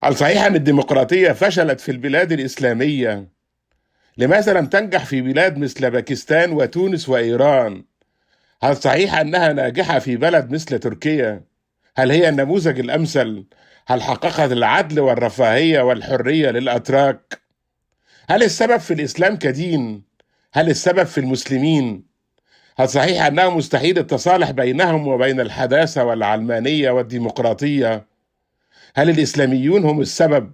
هل صحيح أن الديمقراطية فشلت في البلاد الإسلامية؟ لماذا لم تنجح في بلاد مثل باكستان وتونس وإيران؟ هل صحيح أنها ناجحة في بلد مثل تركيا؟ هل هي النموذج الأمثل؟ هل حققت العدل والرفاهية والحرية للأتراك؟ هل السبب في الإسلام كدين؟ هل السبب في المسلمين؟ هل صحيح أنه مستحيل التصالح بينهم وبين الحداثة والعلمانية والديمقراطية؟ هل الإسلاميون هم السبب؟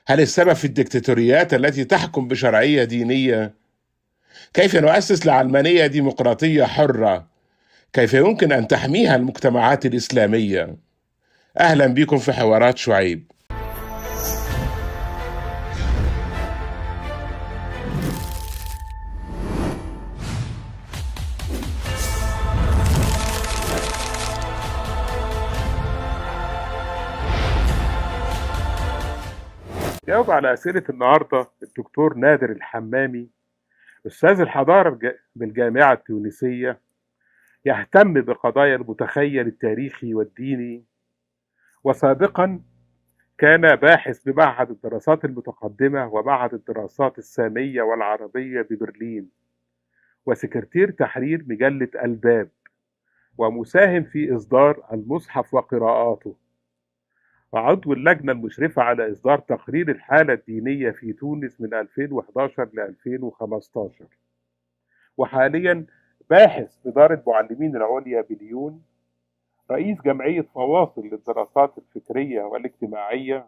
هل السبب في الدكتاتوريات التي تحكم بشرعية دينية؟ كيف نؤسس لعلمانية ديمقراطية حرة؟ كيف يمكن أن تحميها المجتمعات الإسلامية؟ أهلا بكم في حوارات شعيب. جاوب على أسئلة النهاردة الدكتور نادر الحمامي، أستاذ الحضارة بالجامعة التونسية، يهتم بقضايا المتخيل التاريخي والديني، وسابقا كان باحث بمعهد الدراسات المتقدمة ومعهد الدراسات السامية والعربية ببرلين، وسكرتير تحرير مجلة الباب، ومساهم في إصدار المصحف وقراءاته، وعضو اللجنة المشرفة على إصدار تقرير الحالة الدينية في تونس من 2011 ل 2015، وحاليا باحث في دار المعلمين العليا بليون، رئيس جمعية فواصل للدراسات الفكرية والاجتماعية،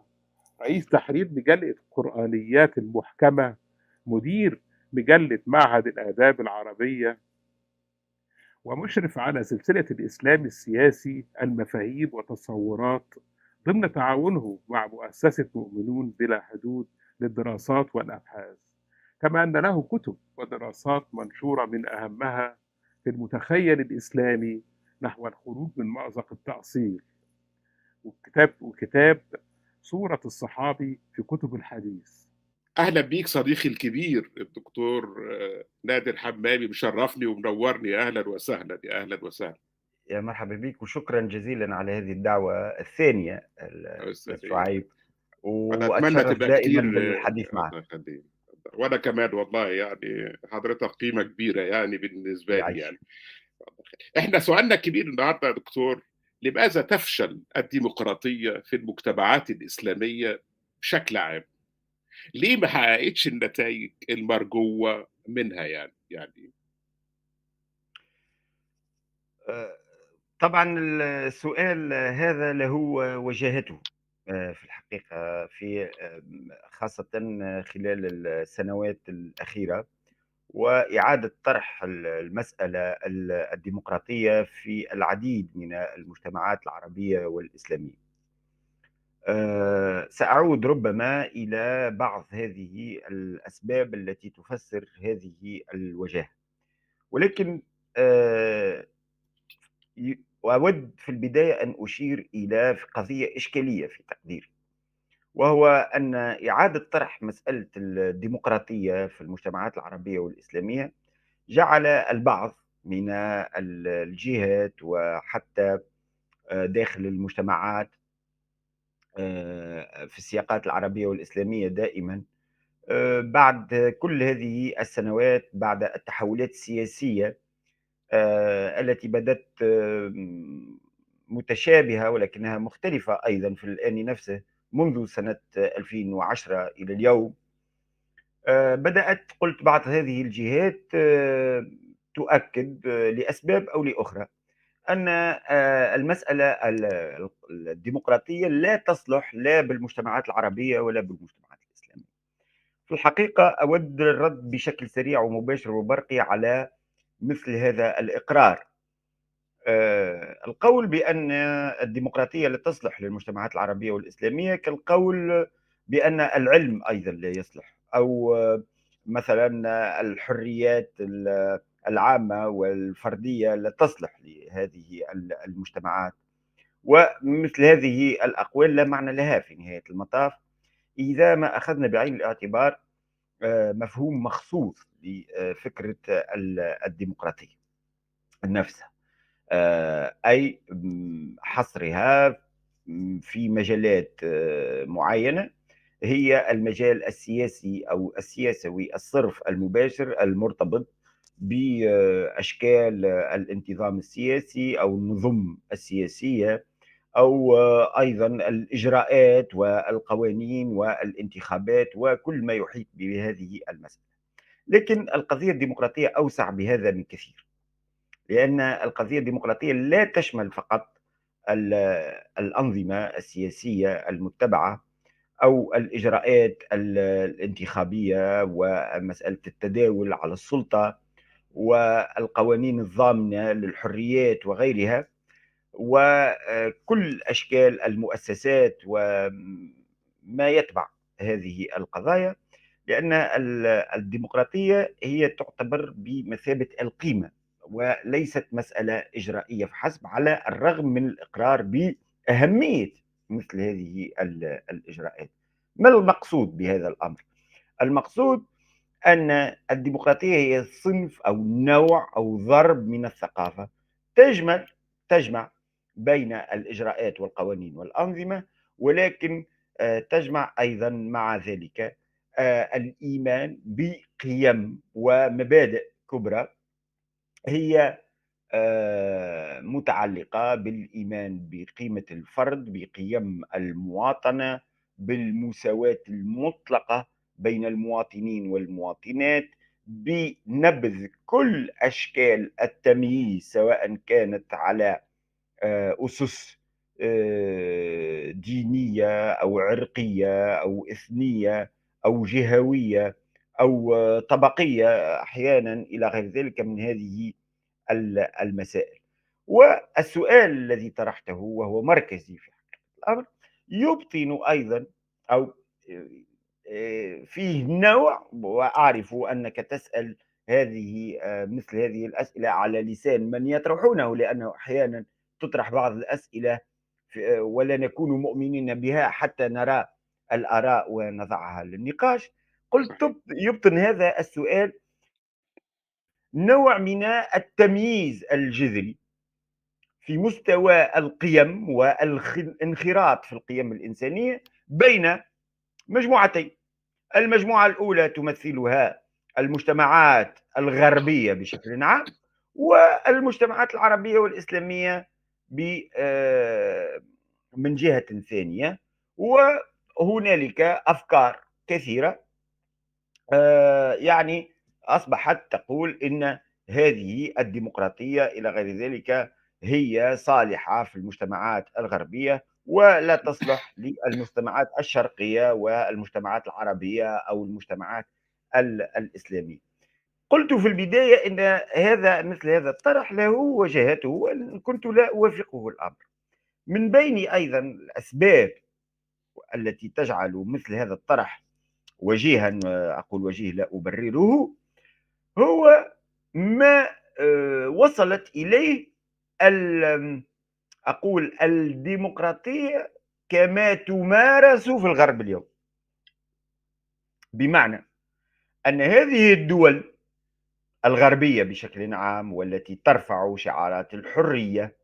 رئيس تحرير مجلة القرآنيات المحكمة، مدير مجلة معهد الآداب العربية، ومشرف على سلسلة الإسلام السياسي المفاهيم وتصورات ضمن تعاونه مع مؤسسة مؤمنون بلا حدود للدراسات والأبحاث، كما أن له كتب ودراسات منشورة من أهمها في المتخيل الإسلامي نحو الخروج من مأزق التأصيل، وكتاب صورة الصحابي في كتب الحديث. أهلا بيك صديقي الكبير الدكتور نادر حمامي، مشرفني ومنورني. أهلا وسهلا، يا أهلا وسهلا. يا مرحبا بك وشكرا جزيلا على هذه الدعوة الثانية أستاذ أستاذ، شعيب، أنا أتمنى وأتشرف تبقى كتير. دائما بالحديث معك. الله يخليك. وأنا كمان والله، يعني حضرتك قيمة كبيرة يعني بالنسبة لي يعيش. يعني. إحنا سؤالنا الكبير النهارده يا دكتور: لماذا تفشل الديمقراطية في المجتمعات الإسلامية بشكل عام؟ ليه ما حققتش النتائج المرجوة منها يعني؟ آه، طبعا السؤال هذا له وجاهته في الحقيقة، في خاصة خلال السنوات الأخيرة، وإعادة طرح المسألة الديمقراطية في العديد من المجتمعات العربية والإسلامية. سأعود ربما إلى بعض هذه الأسباب التي تفسر هذه الوجاهة، ولكن آه، وأود في البداية أن أشير إلى قضية إشكالية في تقديري، وهو أن إعادة طرح مسألة الديمقراطية في المجتمعات العربية والإسلامية جعل البعض من الجهات وحتى داخل المجتمعات في السياقات العربية والإسلامية دائما، بعد كل هذه السنوات، بعد التحولات السياسية التي بدت متشابهة ولكنها مختلفة أيضا في الآن نفسه منذ سنة 2010 إلى اليوم، بدأت قلت بعض هذه الجهات تؤكد لأسباب أو لأخرى أن المسألة الديمقراطية لا تصلح لا بالمجتمعات العربية ولا بالمجتمعات الإسلامية. في الحقيقة أود الرد بشكل سريع ومباشر وبرقي على مثل هذا الإقرار. القول بأن الديمقراطية لا تصلح للمجتمعات العربية والإسلامية كالقول بأن العلم أيضا لا يصلح، أو مثلا الحريات العامة والفردية لا تصلح لهذه المجتمعات، ومثل هذه الأقوال لا معنى لها في نهاية المطاف إذا ما أخذنا بعين الاعتبار مفهوم مخصوص لفكرة الديمقراطية نفسها، أي حصرها في مجالات معينة، هي المجال السياسي أو السياسوي الصرف المباشر المرتبط بأشكال الانتظام السياسي أو النظم السياسية، أو أيضا الإجراءات والقوانين والانتخابات وكل ما يحيط بهذه المسألة. لكن القضية الديمقراطية أوسع بهذا من كثير، لأن القضية الديمقراطية لا تشمل فقط الأنظمة السياسية المتبعة أو الإجراءات الانتخابية ومسألة التداول على السلطة والقوانين الضامنة للحريات وغيرها، وكل أشكال المؤسسات وما يتبع هذه القضايا، لأن الديمقراطية هي تعتبر بمثابة القيمة وليست مسألة إجرائية فحسب، على الرغم من الإقرار بأهمية مثل هذه الإجراءات. ما المقصود بهذا الأمر؟ المقصود أن الديمقراطية هي صنف أو نوع أو ضرب من الثقافة تجمع بين الإجراءات والقوانين والأنظمة، ولكن تجمع أيضا مع ذلك الإيمان بقيم ومبادئ كبرى، هي متعلقة بالإيمان بقيمة الفرد، بقيم المواطنة، بالمساواة المطلقة بين المواطنين والمواطنات، بنبذ كل أشكال التمييز سواء كانت على أسس دينية أو عرقية أو إثنية أو جهوية أو طبقية أحيانا إلى غير ذلك من هذه المسائل. والسؤال الذي طرحته وهو مركزي في الأمر يبطن أيضا أو فيه نوع، وأعرف أنك تسأل هذه مثل هذه الأسئلة على لسان من يطرحونه، لأنه أحيانا تطرح بعض الأسئلة ولا نكون مؤمنين بها حتى نرى الآراء ونضعها للنقاش. قلت يبطن هذا السؤال نوع من التمييز الجذري في مستوى القيم والانخراط في القيم الإنسانية بين مجموعتين. المجموعة الأولى تمثلها المجتمعات الغربية بشكل عام، والمجتمعات العربية والإسلامية من جهة ثانية. وهنالك أفكار كثيرة يعني أصبحت تقول إن هذه الديمقراطية إلى غير ذلك هي صالحة في المجتمعات الغربية ولا تصلح للمجتمعات الشرقية والمجتمعات العربية أو المجتمعات الإسلامية. قلت في البداية إن مثل هذا الطرح له وجهته وإن كنت لا أوافقه الأمر. من بين أيضا الأسباب التي تجعل مثل هذا الطرح وجيها، أقول وجيه لا أبرره، هو ما وصلت إليه أقول الديمقراطية كما تمارس في الغرب اليوم. بمعنى أن هذه الدول الغربية بشكل عام والتي ترفع شعارات الحرية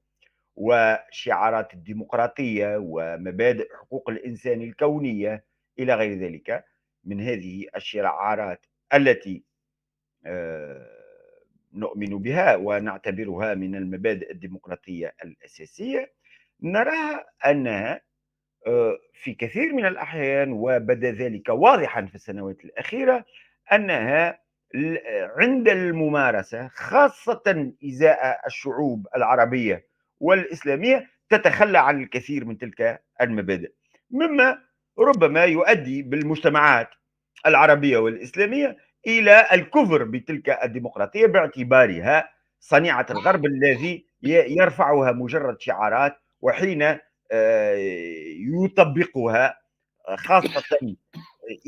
وشعارات الديمقراطية ومبادئ حقوق الإنسان الكونية إلى غير ذلك من هذه الشعارات التي نؤمن بها ونعتبرها من المبادئ الديمقراطية الأساسية، نراها أنها في كثير من الأحيان، وبدا ذلك واضحا في السنوات الأخيرة، أنها عند الممارسة خاصة إزاء الشعوب العربية والإسلامية تتخلى عن الكثير من تلك المبادئ، مما ربما يؤدي بالمجتمعات العربية والإسلامية إلى الكفر بتلك الديمقراطية باعتبارها صنيعة الغرب الذي يرفعها مجرد شعارات، وحين يطبقها خاصة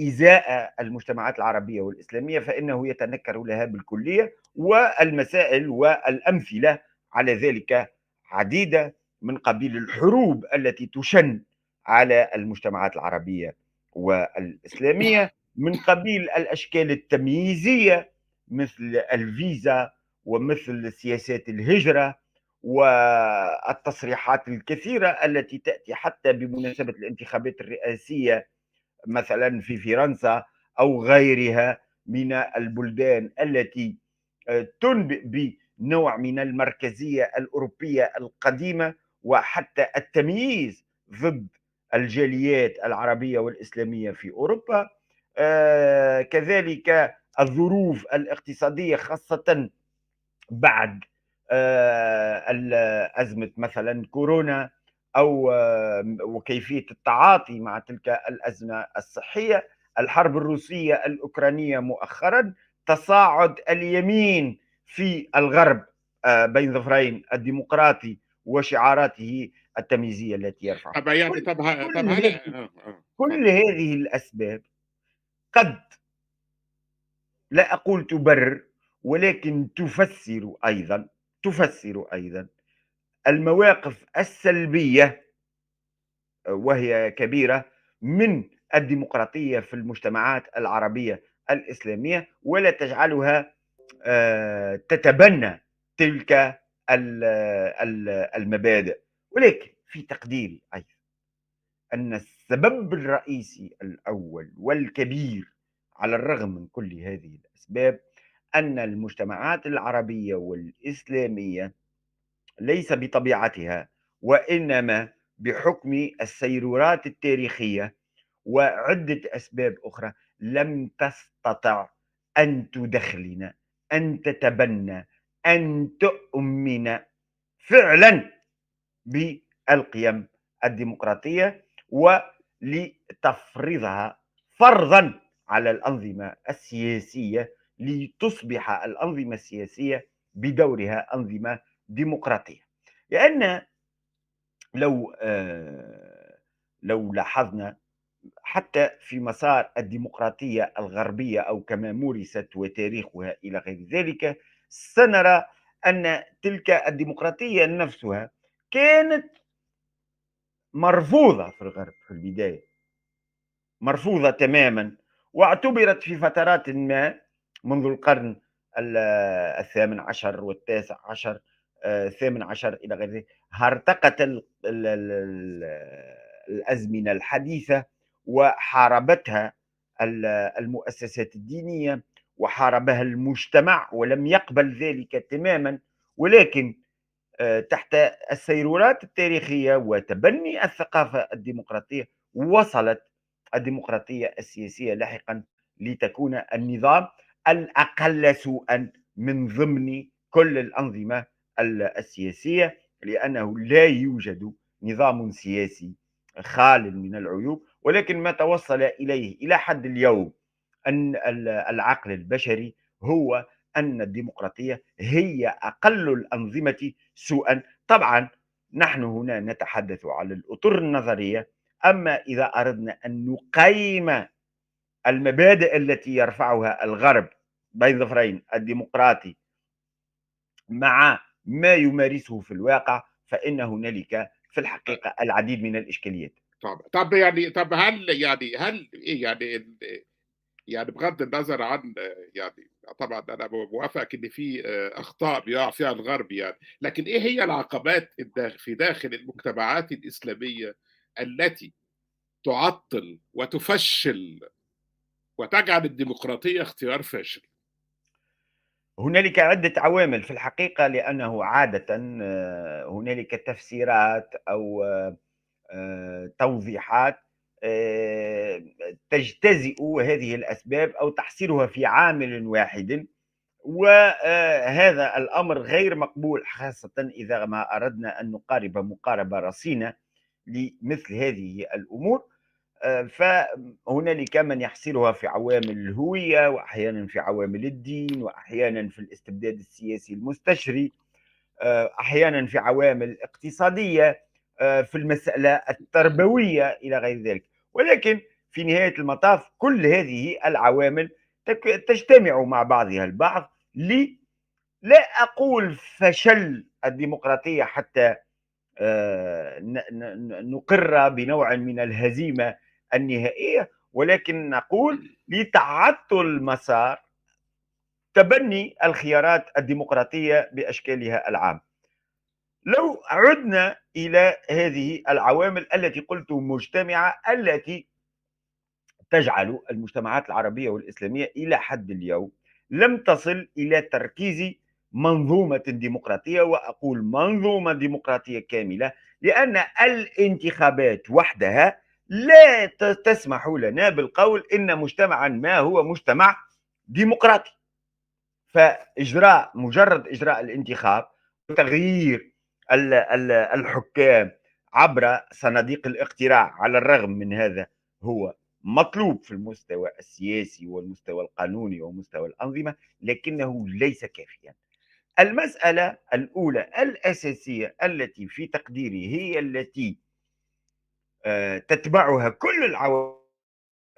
إزاء المجتمعات العربية والإسلامية فإنه يتنكر لها بالكلية. والمسائل والأمثلة على ذلك عديدة، من قبيل الحروب التي تشن على المجتمعات العربية والإسلامية، من قبيل الأشكال التمييزية مثل الفيزا ومثل سياسات الهجرة والتصريحات الكثيرة التي تأتي حتى بمناسبة الانتخابات الرئاسية مثلا في فرنسا أو غيرها من البلدان التي تنبئ بنوع من المركزية الأوروبية القديمة، وحتى التمييز ضد الجاليات العربية والإسلامية في أوروبا. كذلك الظروف الاقتصادية خاصة بعد أزمة مثلا كورونا، أو وكيفية التعاطي مع تلك الأزمة الصحية، الحرب الروسية الأوكرانية مؤخرا، تصاعد اليمين في الغرب بين ظفرين الديمقراطي وشعاراته التمييزية التي يرفعها. طب يعني كل طب كل هل هذه كل اتفضل. هذه الأسباب قد، لا أقول تبرر، ولكن تفسر أيضا المواقف السلبية، وهي كبيرة، من الديمقراطية في المجتمعات العربية الإسلامية، ولا تجعلها تتبنى تلك المبادئ. ولكن في تقديري أيضا أن السبب الرئيسي الأول والكبير على الرغم من كل هذه الأسباب أن المجتمعات العربية والإسلامية ليس بطبيعتها، وإنما بحكم السيرورات التاريخية وعدة أسباب أخرى، لم تستطع أن تدخلنا، أن تتبنى، أن تؤمن فعلا بالقيم الديمقراطية، ولتفرضها فرضا على الأنظمة السياسية، لتصبح الأنظمة السياسية بدورها أنظمة ديمقراطية. لأن لو لاحظنا حتى في مسار الديمقراطية الغربية، أو كما مورست وتاريخها إلى غير ذلك، سنرى أن تلك الديمقراطية نفسها كانت مرفوضة في الغرب في البداية، مرفوضة تماما، واعتبرت في فترات ما منذ القرن الثامن عشر والتاسع عشر، الثامن عشر إلى غير ذلك، هرطقة الأزمنة الحديثة، وحاربتها المؤسسات الدينية، وحاربها المجتمع ولم يقبل ذلك تماما. ولكن تحت السيرورات التاريخية وتبني الثقافة الديمقراطية، وصلت الديمقراطية السياسية لاحقا لتكون النظام الأقل سوءا من ضمن كل الأنظمة السياسية، لأنه لا يوجد نظام سياسي خال من العيوب. ولكن ما توصل إليه إلى حد اليوم أن العقل البشري هو أن الديمقراطية هي أقل الأنظمة سوءا. طبعا نحن هنا نتحدث على الأطر النظرية، أما إذا أردنا أن نقيم المبادئ التي يرفعها الغرب بين ظفرين الديمقراطي مع ما يمارسه في الواقع، فإن هنالك في الحقيقة العديد من الإشكاليات. طب يعني هل ايه يعني بغض النظر عن يعني طبعا انا موافق ان في اخطاء بيقع فيها الغرب يعني، لكن ايه هي العقبات في داخل المجتمعات الاسلاميه التي تعطل وتفشل وتجعل الديمقراطيه اختيار فاشل؟ هنالك عدة عوامل في الحقيقة، لأنه عادة هنالك تفسيرات أو توضيحات تجتزئ هذه الأسباب أو تحصرها في عامل واحد، وهذا الأمر غير مقبول، خاصة إذا ما أردنا أن نقارب مقاربة رصينة لمثل هذه الأمور. فهنالك من يحصرها في عوامل الهوية، وأحيانا في عوامل الدين، وأحيانا في الاستبداد السياسي المستشري، أحيانا في عوامل اقتصادية، في المسألة التربوية إلى غير ذلك. ولكن في نهاية المطاف كل هذه العوامل تجتمع مع بعضها البعض، لا أقول فشل الديمقراطية حتى نقر بنوع من الهزيمة النهائية، ولكن نقول لتعطل مسار تبني الخيارات الديمقراطية بأشكالها العامة. لو عدنا إلى هذه العوامل التي قلت مجتمعة، التي تجعل المجتمعات العربية والإسلامية إلى حد اليوم لم تصل إلى تركيز منظومة ديمقراطية، وأقول منظومة ديمقراطية كاملة، لأن الانتخابات وحدها لا تسمح لنا بالقول إن مجتمعا ما هو مجتمع ديمقراطي. مجرد إجراء الانتخاب وتغيير الحكام عبر صناديق الاقتراع، على الرغم من هذا هو مطلوب في المستوى السياسي والمستوى القانوني ومستوى الأنظمة، لكنه ليس كافيا. المسألة الأولى الأساسية التي في تقديري هي التي تتبعها كل العوامل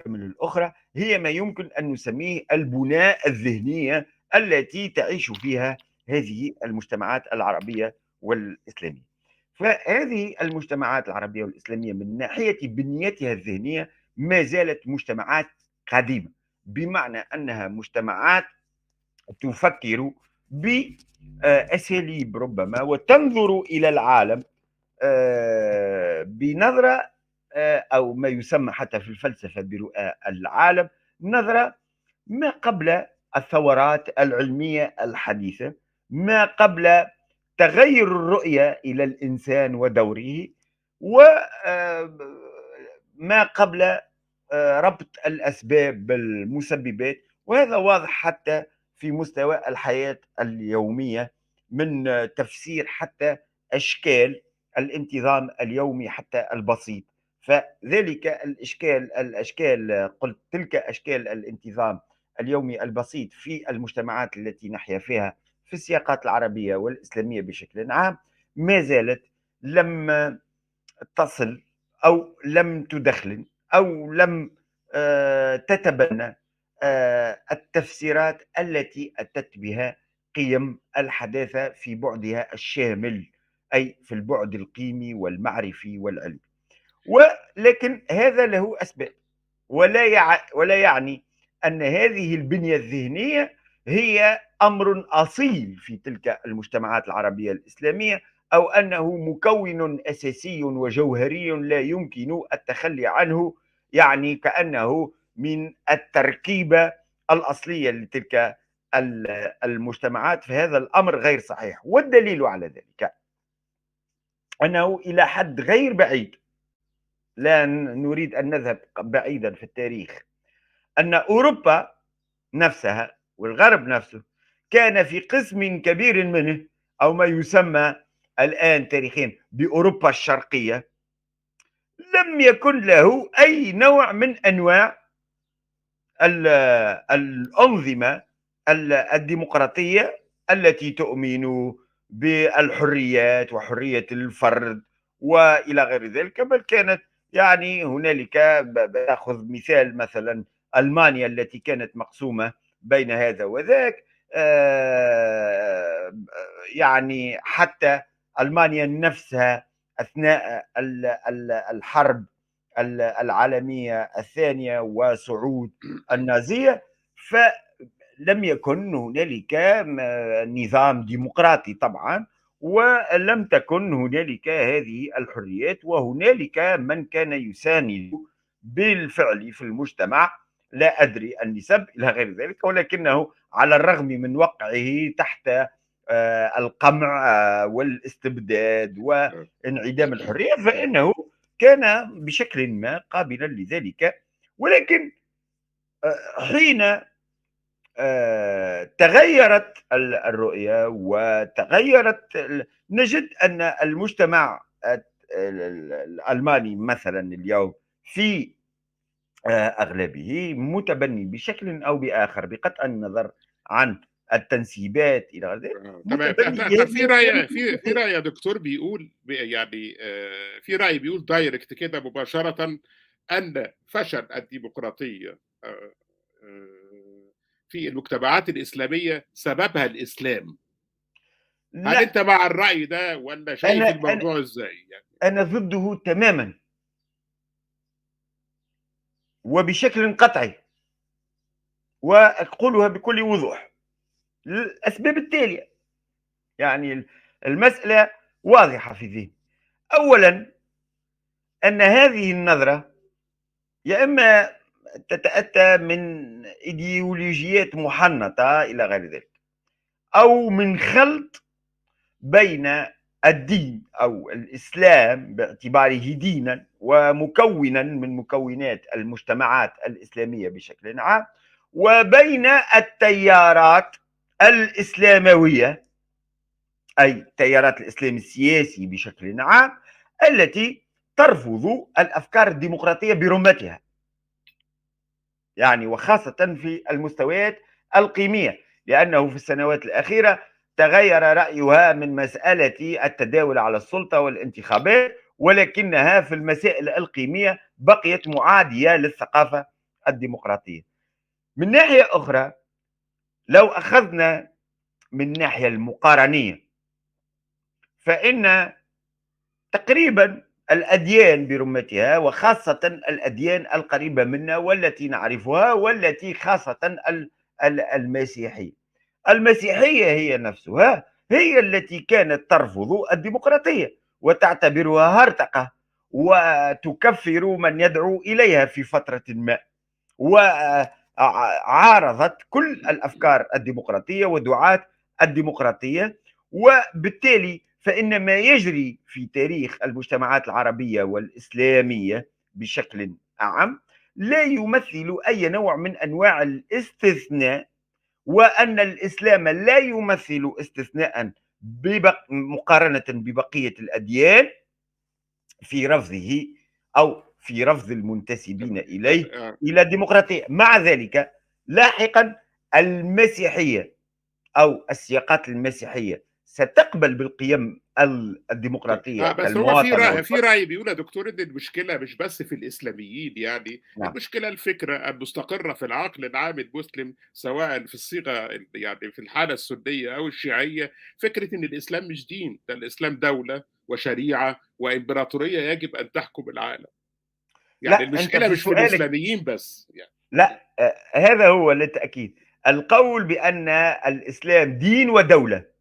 الأخرى، هي ما يمكن أن نسميه البناء الذهنية التي تعيش فيها هذه المجتمعات العربية والإسلامية. فهذه المجتمعات العربية والإسلامية من ناحية بنيتها الذهنية ما زالت مجتمعات قديمة، بمعنى أنها مجتمعات تفكر بأساليب ربما، وتنظر إلى العالم بنظرة أو ما يسمى حتى في الفلسفة برؤى العالم، نظرة ما قبل الثورات العلمية الحديثة، ما قبل تغير الرؤية إلى الإنسان ودوره، وما قبل ربط الأسباب بالمسببات. وهذا واضح حتى في مستوى الحياة اليومية، من تفسير حتى أشكال الانتظام اليومي حتى البسيط. فذلك الأشكال قلت تلك أشكال الانتظام اليومي البسيط في المجتمعات التي نحيا فيها في السياقات العربية والإسلامية بشكل عام ما زالت لم تصل أو لم تدخل أو لم تتبنى التفسيرات التي أتت بها قيم الحداثة في بعدها الشامل، أي في البعد القيمي والمعرفي والعلمي. ولكن هذا له أسباب، ولا يعني أن هذه البنية الذهنية هي أمر أصيل في تلك المجتمعات العربية الإسلامية، أو أنه مكون أساسي وجوهري لا يمكن التخلي عنه، يعني كأنه من التركيبة الأصلية لتلك المجتمعات. فهذا الأمر غير صحيح، والدليل على ذلك أنه إلى حد غير بعيد، لا نريد أن نذهب بعيدا في التاريخ، أن أوروبا نفسها والغرب نفسه كان في قسم كبير منه، أو ما يسمى الآن تاريخيا بأوروبا الشرقية، لم يكن له أي نوع من أنواع الأنظمة الديمقراطية التي تؤمن بالحريات وحرية الفرد وإلى غير ذلك، بل كانت يعني هنالك ناخذ مثال مثلا ألمانيا التي كانت مقسومة بين هذا وذاك. يعني حتى ألمانيا نفسها أثناء الحرب العالمية الثانية وصعود النازية، فلم يكن هنالك نظام ديمقراطي طبعا، ولم تكن هنالك هذه الحريات، وهنالك من كان يساند بالفعل في المجتمع، لا أدري النسب إلى غير ذلك، ولكنه على الرغم من وقعه تحت القمع والاستبداد وانعدام الحرية، فإنه كان بشكل ما قابلا لذلك. ولكن حين تغيرت الرؤية وتغيرت نجد أن المجتمع الألماني مثلا اليوم في أغلبه متبني بشكل أو بآخر، بقطع النظر عن التنسيبات إلى غير ذلك، تمام. متبني في رأي في رأي يا دكتور بيقول يعني في رأي بيقول دايركت كده مباشرة أن فشل الديمقراطية آه، في المجتمعات الإسلامية سببها الإسلام. هل لا، أنت مع الرأي ده ولا أنا شايف أنا الموضوع إزاي؟ يعني أنا ضده تماما وبشكل قطعي، وأقولها بكل وضوح للأسباب التالية. يعني المسألة واضحة في ذهني. أولا، أن هذه النظرة يا إما تتأتى من إيديولوجيات محنطة إلى غير ذلك، أو من خلط بين الدين أو الإسلام باعتباره دينا ومكونا من مكونات المجتمعات الإسلامية بشكل عام، وبين التيارات الإسلاموية، أي تيارات الإسلام السياسي بشكل عام، التي ترفض الأفكار الديمقراطية برمتها، يعني وخاصة في المستويات القيمية، لأنه في السنوات الأخيرة تغير رأيها من مسألة التداول على السلطة والانتخابات، ولكنها في المسائل القيمية بقيت معادية للثقافة الديمقراطية. من ناحية أخرى، لو أخذنا من الناحية المقارنية، فإن تقريبا الأديان برمتها، وخاصة الأديان القريبة منا والتي نعرفها، والتي خاصة المسيحية، المسيحية هي نفسها هي التي كانت ترفض الديمقراطية وتعتبرها هرطقة، وتكفر من يدعو إليها في فترة ما، وعارضت كل الأفكار الديمقراطية ودعاة الديمقراطية. وبالتالي فإن ما يجري في تاريخ المجتمعات العربية والإسلامية بشكل أعم لا يمثل أي نوع من أنواع الاستثناء، وأن الإسلام لا يمثل استثناء مقارنة ببقية الأديان في رفضه أو في رفض المنتسبين إليه إلى الديمقراطية. مع ذلك لاحقا المسيحية أو السياقات المسيحية ستقبل بالقيم الديمقراطية بس هو في كالمواطنة رأي في والحرية. رأي بيقول يا دكتور إن المشكلة مش بس في الإسلاميين، يعني نعم. المشكلة الفكرة المستقرة في العقل العام المسلم، سواء في الصيغة يعني في الحالة السنية أو الشيعية، فكرة إن الإسلام مش دين، ده الإسلام دولة وشريعة وإمبراطورية يجب أن تحكم العالم. يعني لا، أنت المشكلة في مش في سؤالك، الإسلاميين بس يعني. لا، هذا هو للتأكيد القول بأن الإسلام دين ودولة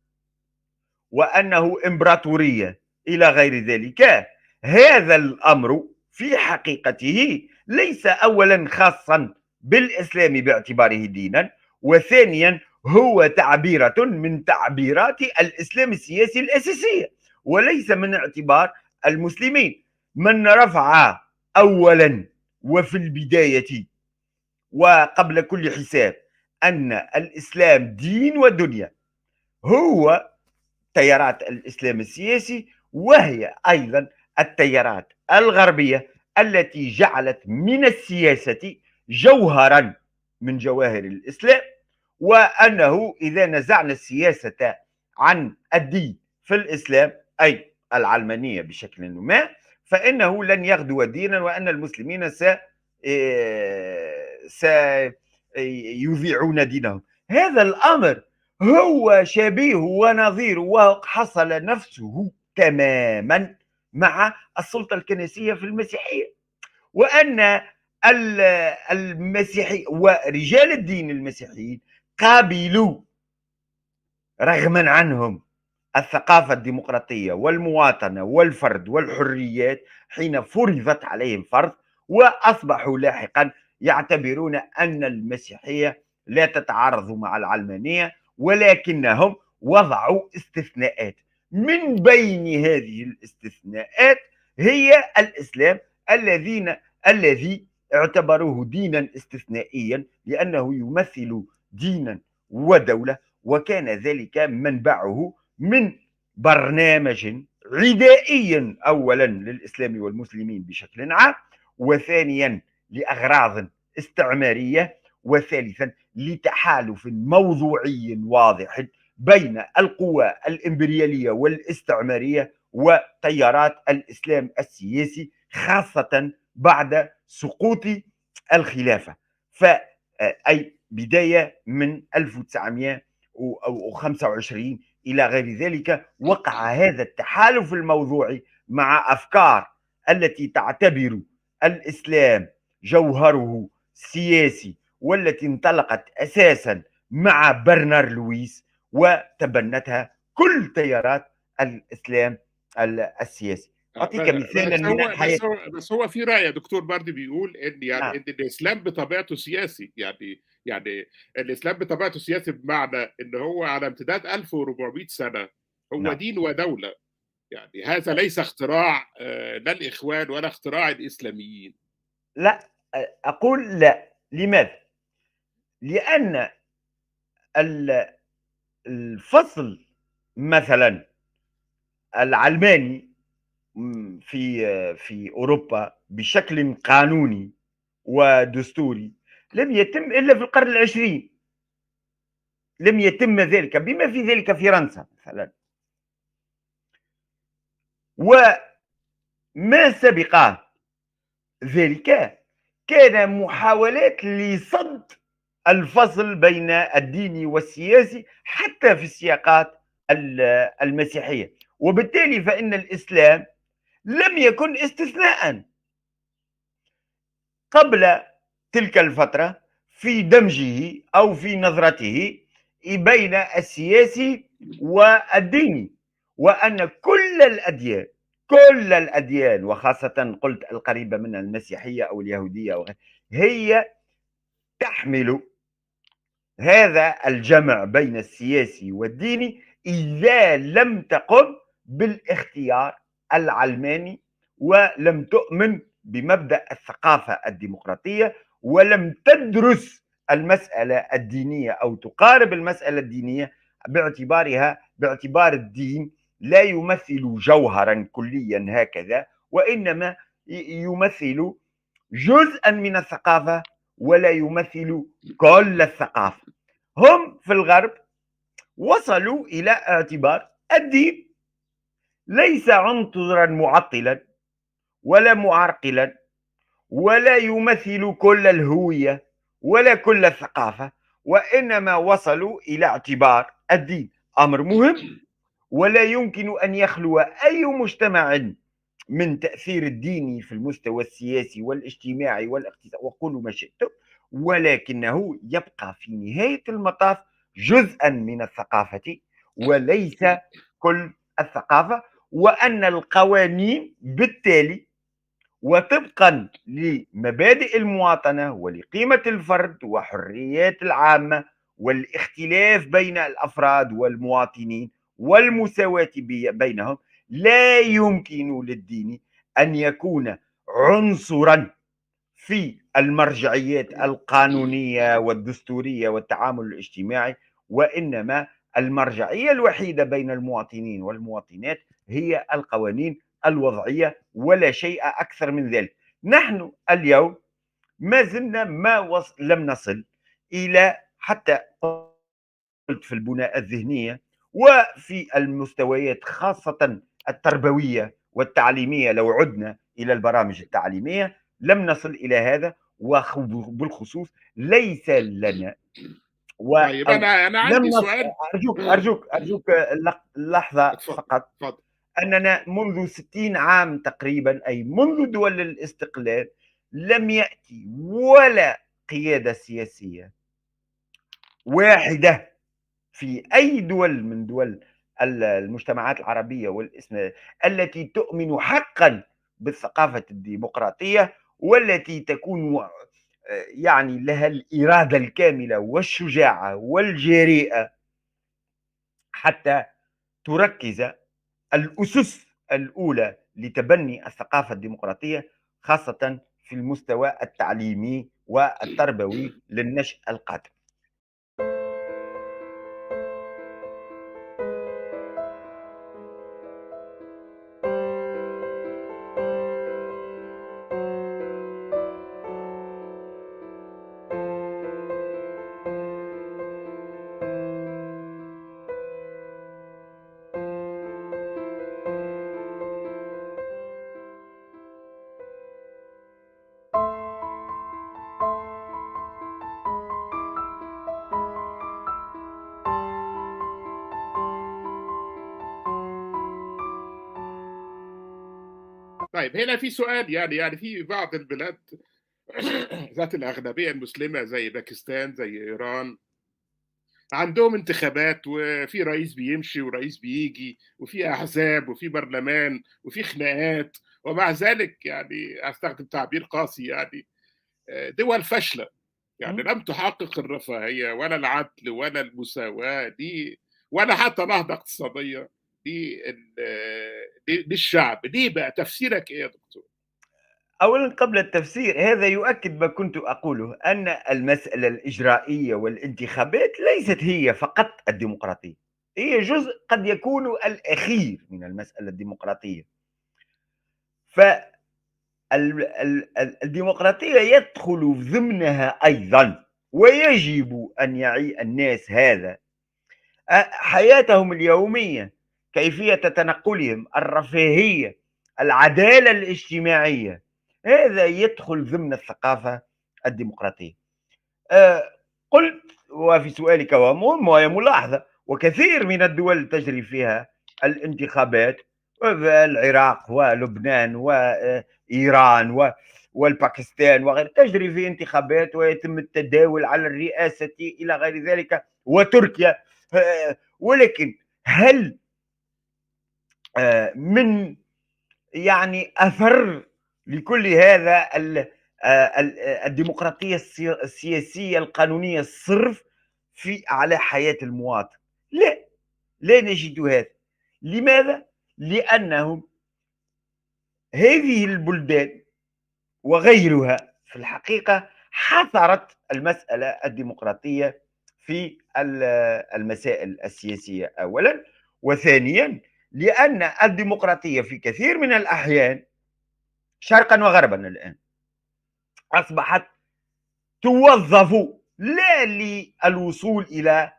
وأنه إمبراطورية إلى غير ذلك. هذا الأمر في حقيقته ليس أولا خاصا بالإسلام باعتباره دينا، وثانيا هو تعبيرة من تعبيرات الإسلام السياسي الأساسية، وليس من اعتبار المسلمين. من رفع أولا وفي البداية وقبل كل حساب أن الإسلام دين ودنيا هو تيارات الإسلام السياسي، وهي أيضا التيارات الغربية التي جعلت من السياسة جوهرا من جواهر الإسلام، وأنه إذا نزعنا السياسة عن الدين في الإسلام، أي العلمانية بشكل ما، فإنه لن يغدو دينا، وأن المسلمين سيذيعون دينهم. هذا الأمر هو شبيه ونظير وحصل نفسه تماما مع السلطة الكنسية في المسيحية، وأن المسيحي ورجال الدين المسيحيين قابلوا رغما عنهم الثقافة الديمقراطية والمواطنة والفرد والحريات حين فرضت عليهم فرض، وأصبحوا لاحقا يعتبرون أن المسيحية لا تتعارض مع العلمانية، ولكنهم وضعوا استثناءات. من بين هذه الاستثناءات هي الإسلام الذي اعتبروه دينا استثنائيا لأنه يمثل دينا ودولة، وكان ذلك منبعه من برنامج عدائي أولا للإسلام والمسلمين بشكل عام، وثانيا لأغراض استعمارية، وثالثا لتحالف موضوعي واضح بين القوى الإمبريالية والاستعمارية وتيارات الإسلام السياسي، خاصة بعد سقوط الخلافة. أي بداية من 1925 إلى غير ذلك وقع هذا التحالف الموضوعي مع أفكار التي تعتبر الإسلام جوهره سياسي، والتي انطلقت أساسا مع برنار لويس وتبنتها كل تيارات الإسلام السياسي. أعطيك مثالا بس من هو الحياة. في رأي يا دكتور برضه بيقول إن يعني نعم. إن الإسلام بطبيعته سياسي، يعني الإسلام بطبيعته سياسي بمعنى إن هو على امتداد 1400 سنة هو نعم. دين ودولة، يعني هذا ليس اختراع لا الإخوان ولا اختراع الإسلاميين. لا، أقول لا. لماذا؟ لأن ال الفصل مثلًا العلماني في أوروبا بشكل قانوني ودستوري لم يتم إلا في القرن العشرين، لم يتم ذلك، بما في ذلك فرنسا مثلًا. وما سبق ذلك كان محاولات لصد الفصل بين الديني والسياسي حتى في السياقات المسيحية، وبالتالي فإن الإسلام لم يكن استثناء قبل تلك الفترة في دمجه أو في نظرته بين السياسي والديني، وأن كل الأديان وخاصة قلت القريبة من المسيحية أو اليهودية هي تحمل هذا الجمع بين السياسي والديني إذا لم تقم بالاختيار العلماني ولم تؤمن بمبدأ الثقافة الديمقراطية ولم تدرس المسألة الدينية أو تقارب المسألة الدينية باعتبار الدين لا يمثل جوهرا كليا هكذا، وإنما يمثل جزءا من الثقافة ولا يمثل كل الثقافة. هم في الغرب وصلوا إلى اعتبار الدين ليس عنصرا معطلا ولا معرقلا ولا يمثل كل الهوية ولا كل الثقافة، وإنما وصلوا إلى اعتبار الدين أمر مهم ولا يمكن أن يخلو أي مجتمع من تأثير الديني في المستوى السياسي والاجتماعي والاقتصادي وقولوا ما شئتم، ولكنه يبقى في نهاية المطاف جزءا من الثقافة وليس كل الثقافة، وأن القوانين بالتالي وطبقا لمبادئ المواطنة ولقيمة الفرد وحريات العامة والاختلاف بين الأفراد والمواطنين والمساواة بينهم، لا يمكن للدين أن يكون عنصرا في المرجعيات القانونية والدستورية والتعامل الاجتماعي، وإنما المرجعية الوحيدة بين المواطنين والمواطنات هي القوانين الوضعية ولا شيء أكثر من ذلك. نحن اليوم ما زلنا لم نصل إلى حتى قلت في البناء الذهنية وفي المستويات خاصة التربوية والتعليمية، لو عدنا إلى البرامج التعليمية لم نصل إلى هذا، وبالخصوص ليس لنا طيب أو أنا لم عندي نصل. سؤال. أرجوك لحظة اتفضل، فقط. اتفضل. أننا منذ 60 عام تقريبا، أي منذ دول الاستقلال، لم يأتي ولا قيادة سياسية واحدة في أي دول من دول المجتمعات العربية والإسلام التي تؤمن حقا بالثقافة الديمقراطية والتي تكون يعني لها الإرادة الكاملة والشجاعة والجريئة حتى تركز الأسس الأولى لتبني الثقافة الديمقراطية، خاصة في المستوى التعليمي والتربوي للنشء القادم. طيب هنا في سؤال، يعني في بعض البلاد ذات الأغلبية المسلمة زي باكستان زي إيران عندهم انتخابات وفي رئيس بيمشي ورئيس بيجي وفي أحزاب وفي برلمان وفي خناقات، ومع ذلك يعني أستخدم تعبير قاسي يعني دول فاشلة، يعني إمم. لم تحقق الرفاهية ولا العدل ولا المساواة دي ولا حتى نهضة اقتصادية للشعب. ليه بقى؟ تفسيرك إيه يا دكتور؟ أولًا قبل التفسير، هذا يؤكد ما كنت أقوله، أن المسألة الإجرائية والانتخابات ليست هي فقط الديمقراطية، هي جزء قد يكون الأخير من المسألة الديمقراطية. فال الديمقراطية يدخل ضمنها أيضًا، ويجب أن يعي الناس هذا، حياتهم اليومية، كيفية تنقلهم، الرفاهية، العدالة الاجتماعية، هذا يدخل ضمن الثقافة الديمقراطية. آآ قُلت وفي سؤالك ومهم وهي ملاحظة، وكثير من الدول تجري فيها الانتخابات، العراق ولبنان وإيران والباكستان وغيرها، تجري في انتخابات ويتم التداول على الرئاسة إلى غير ذلك، وتركيا. ولكن هل من يعني أثر لكل هذا الديمقراطية السياسية القانونية الصرف على حياة المواطن؟ لا، لا نجد هذا. لماذا؟ لأنهم هذه البلدان وغيرها في الحقيقة حصرت المسألة الديمقراطية في المسائل السياسية أولا، وثانيا لأن الديمقراطية في كثير من الأحيان شرقا وغربا الآن أصبحت توظف لا للوصول إلى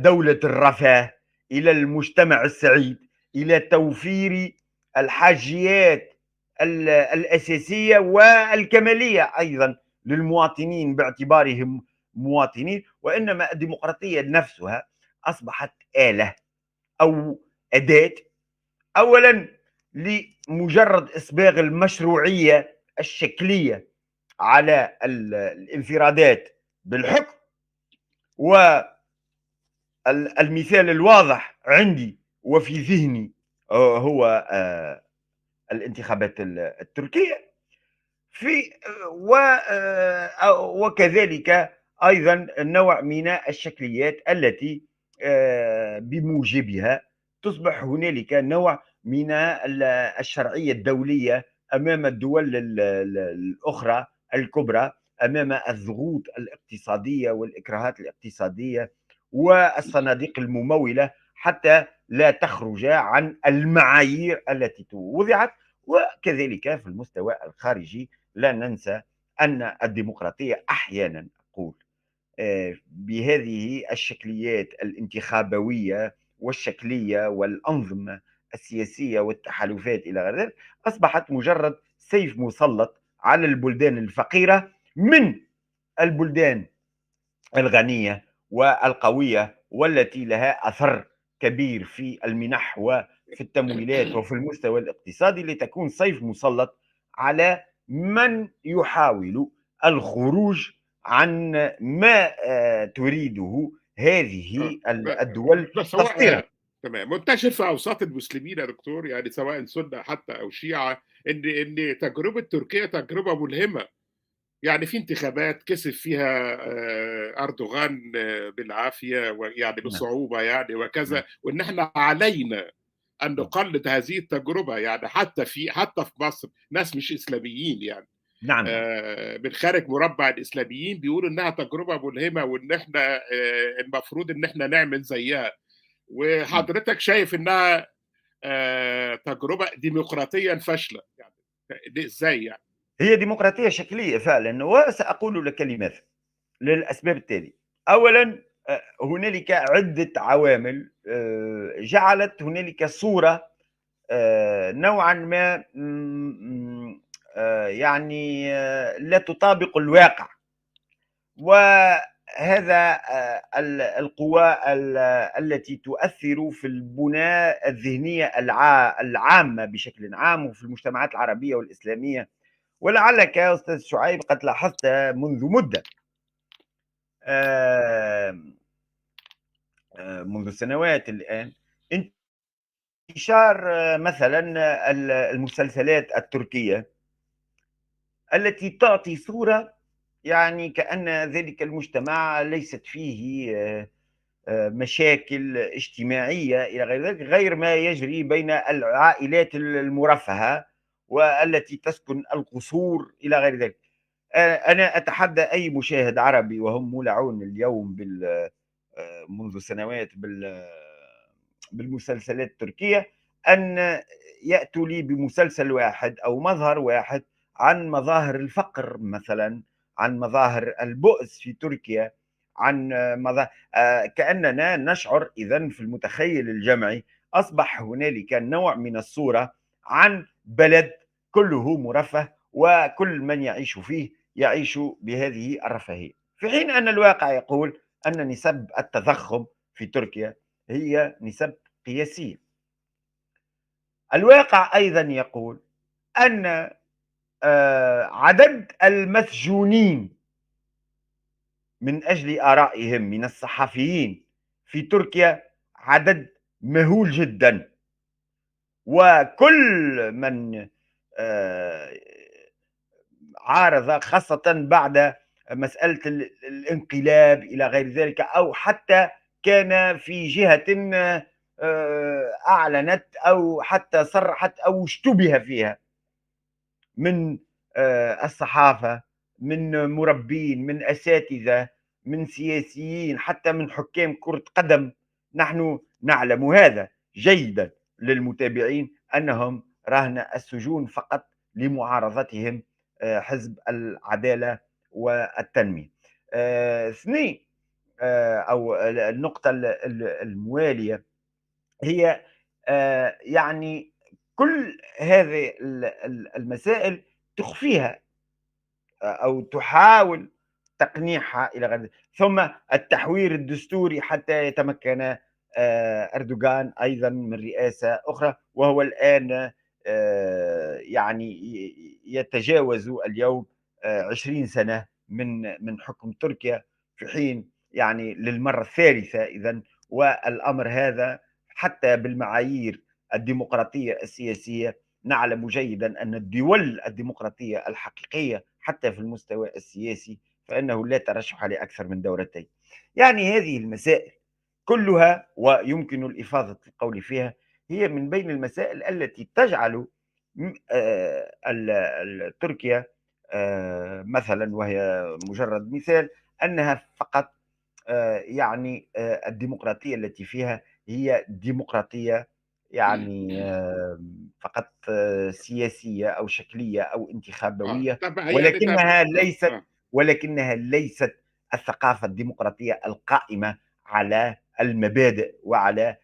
دولة الرفاه، إلى المجتمع السعيد، إلى توفير الحاجيات الأساسية والكمالية أيضا للمواطنين باعتبارهم مواطنين، وإنما الديمقراطية نفسها أصبحت آلة أو أداة، أولا لمجرد إصباغ المشروعية الشكلية على الانفرادات بالحكم. والمثال الواضح عندي وفي ذهني هو الانتخابات التركية، في وكذلك أيضا نوع من الشكليات التي بموجبها تصبح هنالك نوع من الشرعية الدولية أمام الدول الأخرى الكبرى، أمام الضغوط الاقتصادية والإكراهات الاقتصادية والصناديق الممولة، حتى لا تخرج عن المعايير التي وضعت. وكذلك في المستوى الخارجي لا ننسى أن الديمقراطية أحيانا أقول بهذه الشكليات الانتخابوية والشكلية والأنظمة السياسية والتحالفات إلى غير ذلك أصبحت مجرد سيف مسلط على البلدان الفقيرة من البلدان الغنية والقوية، والتي لها أثر كبير في المنح وفي التمويلات وفي المستوى الاقتصادي، لتكون سيف مسلط على من يحاول الخروج عن ما تريده هذه الدول بس هو تصديرا. تمام منتشر في اوساط المسلمين يا دكتور، يعني سواء سنه حتى او شيعه، ان تجربه تركيا تجربه ملهمه. يعني في انتخابات كسب فيها اردوغان بالعافيه، ويعني نعم. بصعوبه يعني نعم. وكذا، وان احنا علينا ان نعم. نقلد هذه التجربه. يعني حتى في مصر ناس مش اسلاميين يعني نعم. نعم. من خارج مربع الاسلاميين بيقولوا انها تجربه ملهمه، وان احنا المفروض ان احنا نعمل زيها. وحضرتك شايف انها تجربه ديمقراطيا فاشله يعني؟ ازاي يعني؟ هي ديمقراطية شكلية فعلا، وسأقول لك لماذا. للأسباب التالية: أولا هنالك عدة عوامل جعلت هنالك صورة نوعا ما يعني لا تطابق الواقع. وهذا القوى التي تؤثر في البناء الذهنية العامة بشكل عام وفي المجتمعات العربية والإسلامية. ولعلك يا أستاذ شعيب قد لاحظت منذ مدة آه، منذ سنوات الآن انتشار مثلًا المسلسلات التركية التي تعطي صورة يعني كأن ذلك المجتمع ليست فيه مشاكل اجتماعية إلى غير ذلك، غير ما يجري بين العائلات المرفهة والتي تسكن القصور إلى غير ذلك. أنا أتحدى أي مشاهد عربي وهم مولعون اليوم منذ سنوات بالمسلسلات التركية أن يأتوا لي بمسلسل واحد أو مظهر واحد عن مظاهر الفقر مثلا، عن مظاهر البؤس في تركيا، عن مظاهر كأننا نشعر إذا في المتخيل الجمعي أصبح هنالك نوع من الصورة عن بلد كله مرفه وكل من يعيش فيه يعيش بهذه الرفاهية، في حين أن الواقع يقول أن نسب التضخم في تركيا هي نسب قياسية. الواقع أيضا يقول أن عدد المسجونين من أجل آرائهم من الصحفيين في تركيا عدد مهول جدا، وكل من آه، عارض خاصة بعد مسألة الانقلاب إلى غير ذلك، أو حتى كان في جهة أعلنت أو حتى صرحت أو اشتبه فيها من الصحافة، من مربين، من أساتذة، من سياسيين، حتى من حكام كرة قدم. نحن نعلم هذا جيدا للمتابعين أنهم رهن السجون فقط لمعارضتهم حزب العدالة والتنمية. اثنين، أو النقطة الموالية هي يعني كل هذه المسائل تخفيها أو تحاول تقنيعها إلى غير ذلك، ثم التحوير الدستوري حتى يتمكن أردوغان أيضا من رئاسة أخرى، وهو الآن يعني يتجاوز اليوم 20 سنة من حكم تركيا، في حين يعني للمرة الثالثة إذا، والأمر هذا حتى بالمعايير الديمقراطية السياسية نعلم جيدا أن الدول الديمقراطية الحقيقية حتى في المستوى السياسي فإنه لا ترشح لأكثر من دورتين. يعني هذه المسائل كلها ويمكن الإفاضة في القول فيها هي من بين المسائل التي تجعل تركيا مثلا، وهي مجرد مثال، أنها فقط يعني الديمقراطية التي فيها هي ديمقراطية يعني فقط سياسية أو شكلية أو انتخابوية، طب يعني طب ولكنها ليست ولكنها ليست الثقافة الديمقراطية القائمة على المبادئ وعلى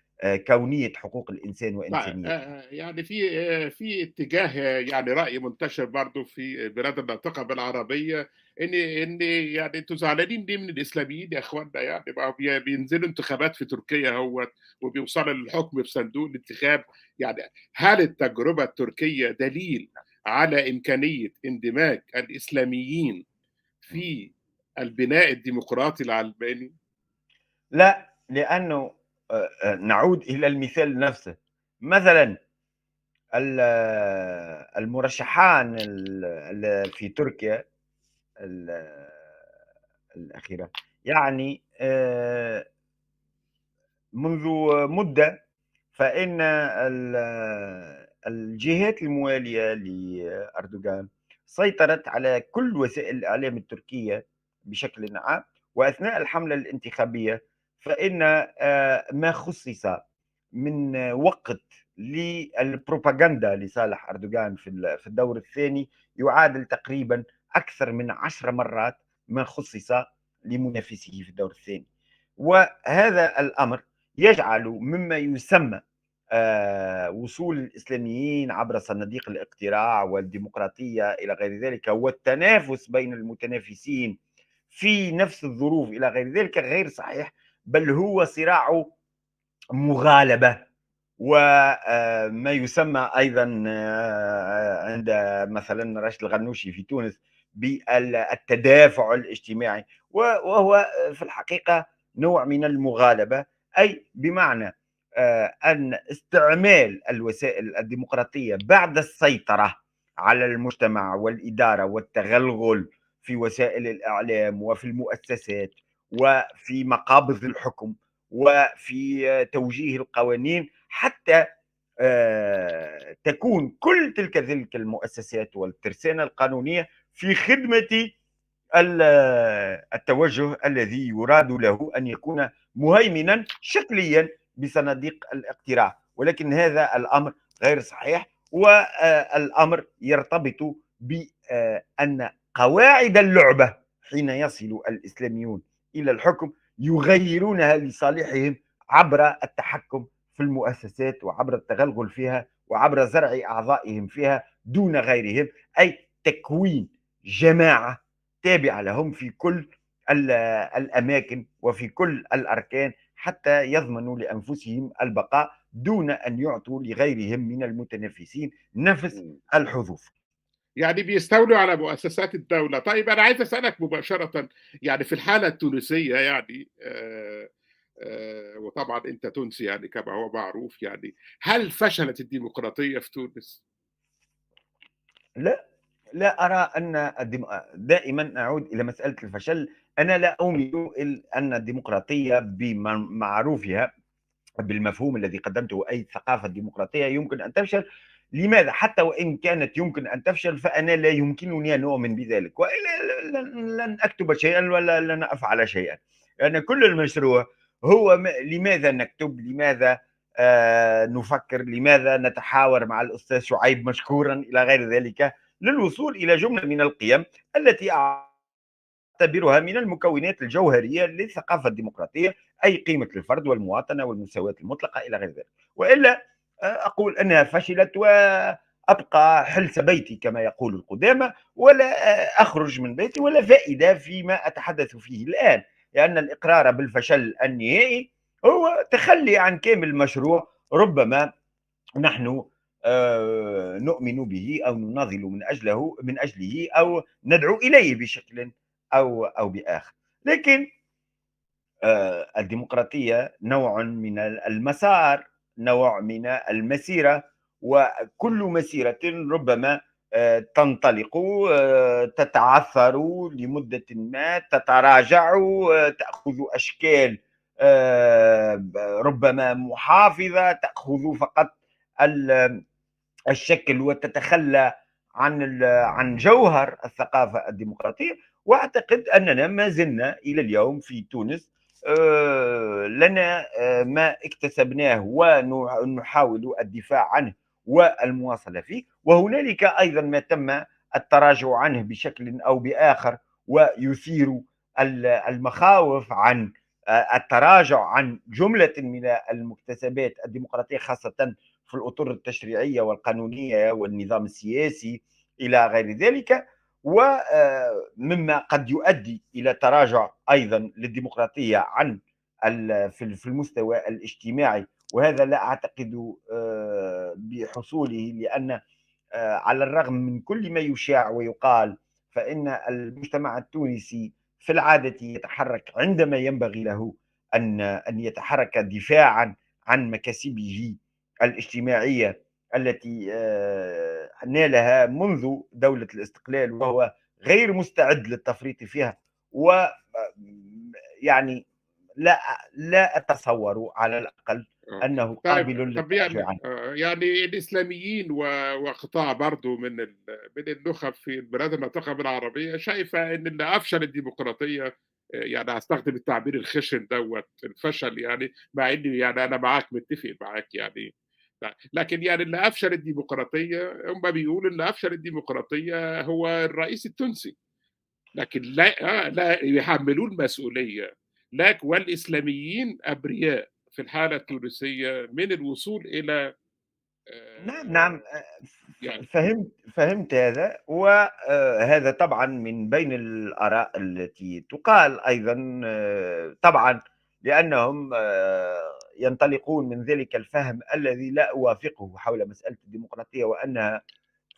كونية حقوق الإنسان وإنسانيته. يعني في اتجاه، يعني رأي منتشر برضو في بلاد المنطقة بالعربية، ان يعني انتوا زعلانين ليه من الاسلاميين يا اخوانا؟ يعني بقى بينزلوا انتخابات في تركيا هو وبيوصلوا للحكم في صندوق الانتخاب. يعني هل التجربة التركية دليل على إمكانية اندماج الإسلاميين في البناء الديمقراطي العلماني؟ لا، لأنه نعود إلى المثال نفسه. مثلا المرشحان في تركيا الأخيرة، يعني منذ مدة فإن الجهات الموالية لأردوغان سيطرت على كل وسائل الإعلام التركية بشكل عام، وأثناء الحملة الانتخابية فإن ما خصص من وقت للبروباغندا لصالح أردوغان في الدور الثاني يعادل تقريبا أكثر من 10 مرات ما خصص لمنافسه في الدور الثاني. وهذا الأمر يجعل مما يسمى وصول الإسلاميين عبر صناديق الاقتراع والديمقراطية إلى غير ذلك والتنافس بين المتنافسين في نفس الظروف إلى غير ذلك غير صحيح، بل هو صراع مغالبة، وما يسمى أيضا عند مثلا راشد الغنوشي في تونس بالتدافع الاجتماعي، وهو في الحقيقة نوع من المغالبة أي بمعنى أن استعمال الوسائل الديمقراطية بعد السيطرة على المجتمع والإدارة والتغلغل في وسائل الإعلام وفي المؤسسات وفي مقابض الحكم وفي توجيه القوانين حتى تكون كل تلك المؤسسات والترسانة القانونية في خدمة التوجه الذي يراد له أن يكون مهيمنا شكليا بصناديق الاقتراع، ولكن هذا الأمر غير صحيح، والأمر يرتبط بأن قواعد اللعبة حين يصل الإسلاميون إلى الحكم يغيرونها لصالحهم عبر التحكم في المؤسسات وعبر التغلغل فيها وعبر زرع أعضائهم فيها دون غيرهم، أي تكوين جماعة تابعة لهم في كل الأماكن وفي كل الأركان حتى يضمنوا لأنفسهم البقاء دون أن يعطوا لغيرهم من المتنافسين نفس مم. الحظوظ. يعني بيستولوا على مؤسسات الدولة. طيب أنا عايز أسألك مباشرة، يعني في الحالة التونسية يعني وطبعا أنت تونسي يعني كما هو معروف، يعني هل فشلت الديمقراطية في تونس؟ لا، لا أرى أن دائما أعود إلى مسألة الفشل. أنا لا أؤمن أن الديمقراطية بمعروفها بالمفهوم الذي قدمته أي ثقافة ديمقراطية يمكن أن تفشل. لماذا؟ حتى وإن كانت يمكن أن تفشل فأنا لا يمكنني أن أؤمن بذلك، وإلا لن أكتب شيئا ولا لن أفعل شيئا، لأن كل المشروع هو لماذا نكتب، لماذا نفكر، لماذا نتحاور مع الأستاذ شعيب مشكورا إلى غير ذلك، للوصول إلى جملة من القيم التي أعتبرها من المكونات الجوهرية للثقافة الديمقراطية، أي قيمة الفرد والمواطنة والمساواة المطلقة إلى غير ذلك. وإلا أقول أنها فشلت وأبقى حلس بيتي كما يقول القدامى، ولا أخرج من بيتي ولا فائدة فيما أتحدث فيه الآن، لأن الإقرار بالفشل النهائي هو تخلي عن كامل المشروع ربما نحن نؤمن به أو نناضل من أجله أو ندعو إليه بشكل أو بآخر. لكن الديمقراطية نوع من المسار، نوع من المسيرة، وكل مسيرة ربما تنطلق، تتعثر لمدة ما، تتراجع، تأخذ أشكال ربما محافظة، تأخذ فقط الشكل وتتخلى عن جوهر الثقافة الديمقراطية. وأعتقد أننا ما زلنا إلى اليوم في تونس لنا ما اكتسبناه ونحاول الدفاع عنه والمواصلة فيه، وهنالك أيضا ما تم التراجع عنه بشكل أو بآخر ويثير المخاوف عن التراجع عن جملة من المكتسبات الديمقراطية، خاصة في الأطر التشريعية والقانونية والنظام السياسي إلى غير ذلك، ومما قد يؤدي إلى تراجع أيضا للديمقراطية عن في المستوى الاجتماعي، وهذا لا أعتقد بحصوله، لأن على الرغم من كل ما يشاع ويقال فإن المجتمع التونسي في العادة يتحرك عندما ينبغي له أن يتحرك دفاعا عن مكاسبه الاجتماعية التي نالها منذ دولة الاستقلال، وهو غير مستعد للتفريط فيها. و يعني لا لا أتصور على الأقل آه. أنه قابل طب للتراجع يعني عنه. يعني الإسلاميين وقطاع برضه من النخب في البلاد المنطقة العربية شايفة إن اللي أفشل الديمقراطية، يعني هاستخدم التعبير الخشن دوت الفشل، يعني مع إني يعني أنا معاك متفق معاك يعني، لكن يعني اللي أفشل الديمقراطية هم بيقولوا اللي أفشل الديمقراطية هو الرئيس التونسي، لكن لا يحملون المسؤولية. والإسلاميين أبرياء في الحالة التونسية من الوصول إلى نعم، نعم، يعني فهمت هذا، وهذا طبعًا من بين الآراء التي تُقال أيضًا، طبعًا لأنهم ينطلقون من ذلك الفهم الذي لا أوافقه حول مسألة الديمقراطية، وأنها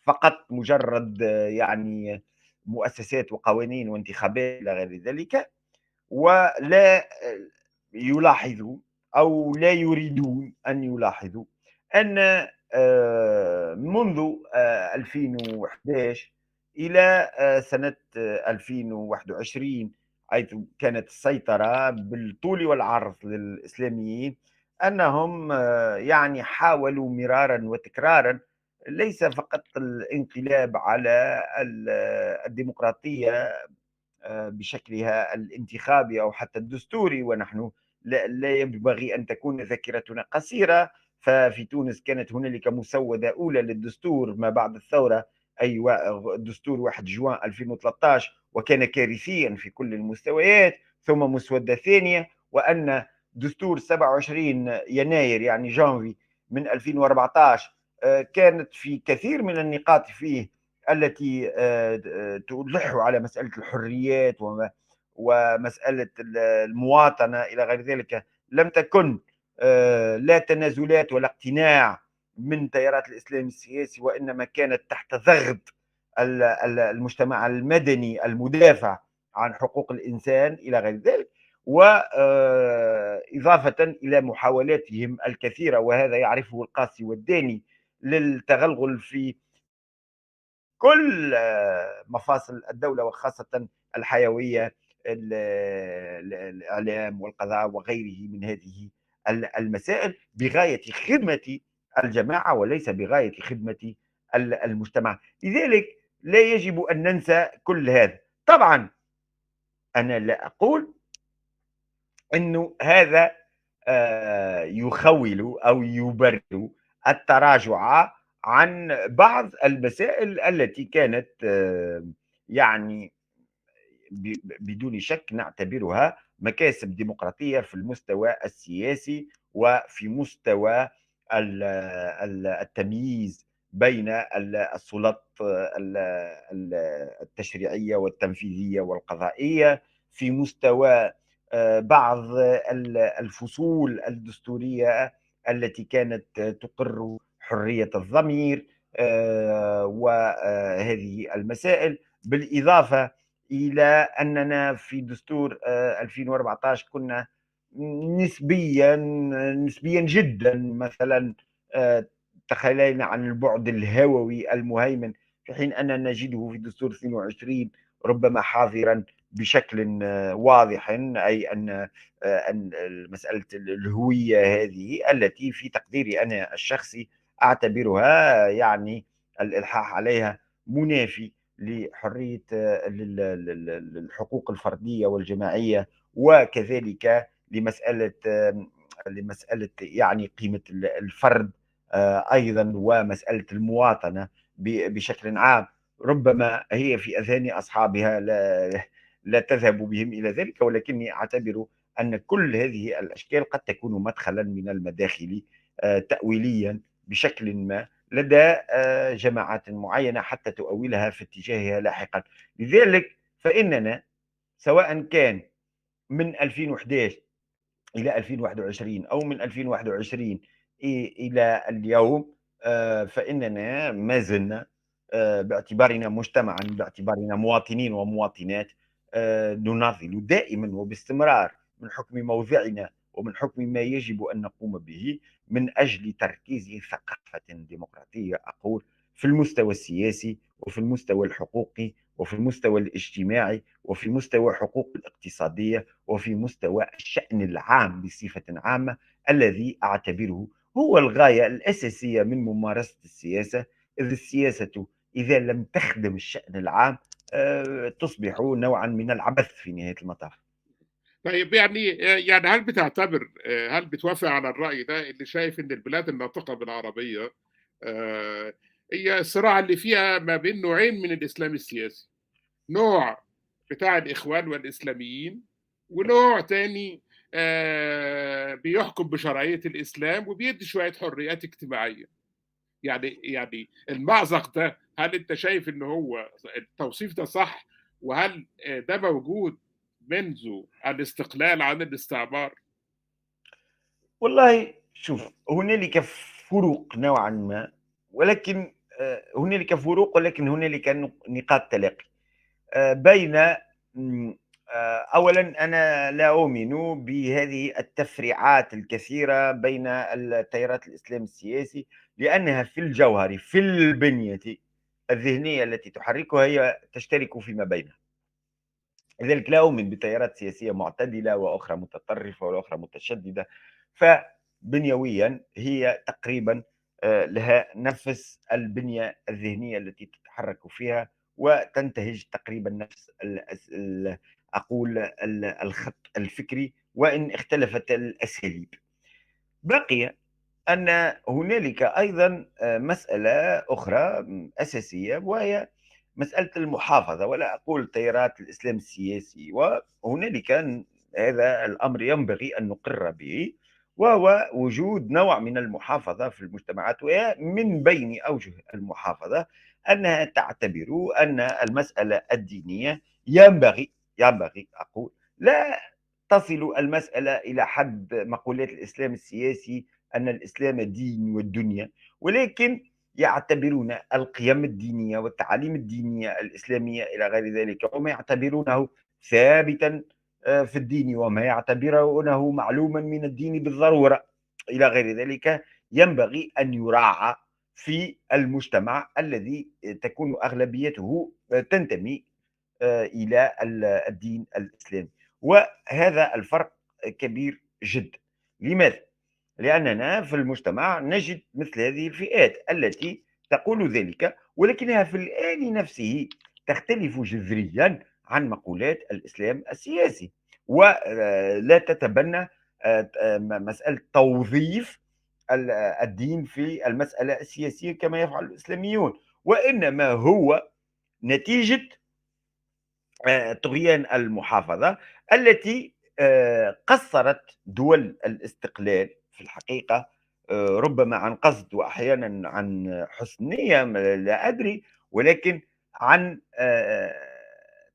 فقط مجرد يعني مؤسسات وقوانين وانتخابات إلى غير ذلك، ولا يلاحظوا أو لا يريدون أن يلاحظوا أن منذ 2011 إلى سنة 2021، حيث كانت السيطرة بالطول والعرض للإسلاميين، أنهم يعني حاولوا مرارا وتكرارا ليس فقط الانقلاب على الديمقراطية بشكلها الانتخابي أو حتى الدستوري، ونحن لا ينبغي أن تكون ذاكرتنا قصيرة. ففي تونس كانت هنالك مسودة أولى للدستور ما بعد الثورة، أي دستور 1 جوان 2013، وكان كارثيا في كل المستويات. ثم مسودة ثانية، وأن دستور 27 يناير يعني جانفي من 2014 كانت في كثير من النقاط فيه التي تلح على مسألة الحريات ومسألة المواطنة إلى غير ذلك، لم تكن لا تنازلات ولا اقتناع من تيارات الإسلام السياسي، وإنما كانت تحت ضغط المجتمع المدني المدافع عن حقوق الإنسان إلى غير ذلك. وإضافة إلى محاولاتهم الكثيرة، وهذا يعرفه القاسي والداني، للتغلغل في كل مفاصل الدولة، وخاصة الحيوية، الإعلام والقضاء وغيره من هذه المسائل، بغاية خدمة الجماعة وليس بغاية خدمة المجتمع. لذلك لا يجب أن ننسى كل هذا. طبعا أنا لا أقول أنه هذا يخول أو يبرر التراجع عن بعض المسائل التي كانت يعني بدون شك نعتبرها مكاسب ديمقراطية في المستوى السياسي، وفي مستوى التمييز بين السلطات التشريعية والتنفيذية والقضائية، في مستوى بعض الفصول الدستورية التي كانت تقر حرية الضمير وهذه المسائل. بالإضافة إلى أننا في دستور 2014 كنا نسبيا جدا مثلا تخلينا عن البعد الهووي المهيمن، في حين أننا نجده في دستور 22 ربما حاضرا بشكل واضح، أي أن مسألة الهوية هذه التي في تقديري أنا الشخصي أعتبرها يعني الإلحاح عليها منافي لحرية الحقوق الفردية والجماعية، وكذلك لمسألة يعني قيمة الفرد أيضا، ومسألة المواطنة بشكل عام. ربما هي في أذهان أصحابها لا تذهب بهم إلى ذلك، ولكني أعتبر أن كل هذه الأشكال قد تكون مدخلا من المداخل تأويليا بشكل ما لدى جماعات معينة حتى تؤولها في اتجاهها لاحقا. لذلك فإننا سواء كان من 2011 إلى 2021 أو من 2021 إلى اليوم، فإننا ما زلنا باعتبارنا مجتمعا، باعتبارنا مواطنين ومواطنات، نناضل دائما وباستمرار من حكم موضعنا ومن حكم ما يجب أن نقوم به من أجل تركيز ثقافة ديمقراطية، أقول، في المستوى السياسي وفي المستوى الحقوقي وفي المستوى الاجتماعي وفي مستوى الحقوق الاقتصادية وفي مستوى الشأن العام بصفة عامة، الذي أعتبره هو الغاية الأساسية من ممارسة السياسة. إذ السياسة إذا لم تخدم الشأن العام تصبح نوعا من العبث في نهاية المطاف. طيب يعني هل بتوافق على الرأي ده اللي شايف إن البلاد الناطقة بالعربية هي الصراع اللي فيها ما بين نوعين من الإسلام السياسي، نوع بتاع الإخوان والإسلاميين، ونوع تاني بيحكم بشرعية الإسلام وبيدي شوية حريات اجتماعية؟ يعني المأزق ده، هل أنت شايف إن هو التوصيف ده صح؟ وهل ده موجود منذ الاستقلال عن الاستعمار؟ والله شوف، هنالك فروق نوعا ما، ولكن هنالك فروق، ولكن هنالك نقاط تلاقي بين أولًا أنا لا أؤمن بهذه التفريعات الكثيرة بين التيارات الإسلام السياسي، لأنها في الجوهر في البنية الذهنية التي تحركها هي تشترك فيما بينها. لذلك لا أؤمن بتيارات سياسية معتدلة وأخرى متطرفة وأخرى متشددة، فبنيويًا هي تقريبًا لها نفس البنية الذهنية التي تتحرك فيها، وتنتهج تقريبًا نفس أقول الخط الفكري، وإن اختلفت الأساليب. بقي أن هنالك أيضًا مسألة أخرى أساسية، وهي مسألة المحافظة، ولا أقول تيارات الإسلام السياسي، وهنالك هذا الأمر ينبغي أن نقر به، وهو وجود نوع من المحافظة في المجتمعات، ومن بين أوجه المحافظة أنها تعتبر أن المسألة الدينية ينبغي أقول لا تصل المسألة إلى حد مقولات الإسلام السياسي أن الإسلام دين والدنيا، ولكن يعتبرون القيم الدينية والتعاليم الدينية الإسلامية إلى غير ذلك، وما يعتبرونه ثابتا في الدين، وما يعتبرونه معلوما من الدين بالضرورة إلى غير ذلك، ينبغي أن يراعى في المجتمع الذي تكون أغلبيته تنتمي إلى الدين الإسلامي. وهذا الفرق كبير جدا. لماذا؟ لأننا في المجتمع نجد مثل هذه الفئات التي تقول ذلك، ولكنها في الآن نفسه تختلف جذريا عن مقولات الإسلام السياسي، ولا تتبنى مسألة توظيف الدين في المسألة السياسية كما يفعل الإسلاميون، وإنما هو نتيجة طغيان المحافظة التي قصّرت دول الاستقلال في الحقيقة، ربما عن قصد وأحيانًا عن حُسن نية لا أدري، ولكن عن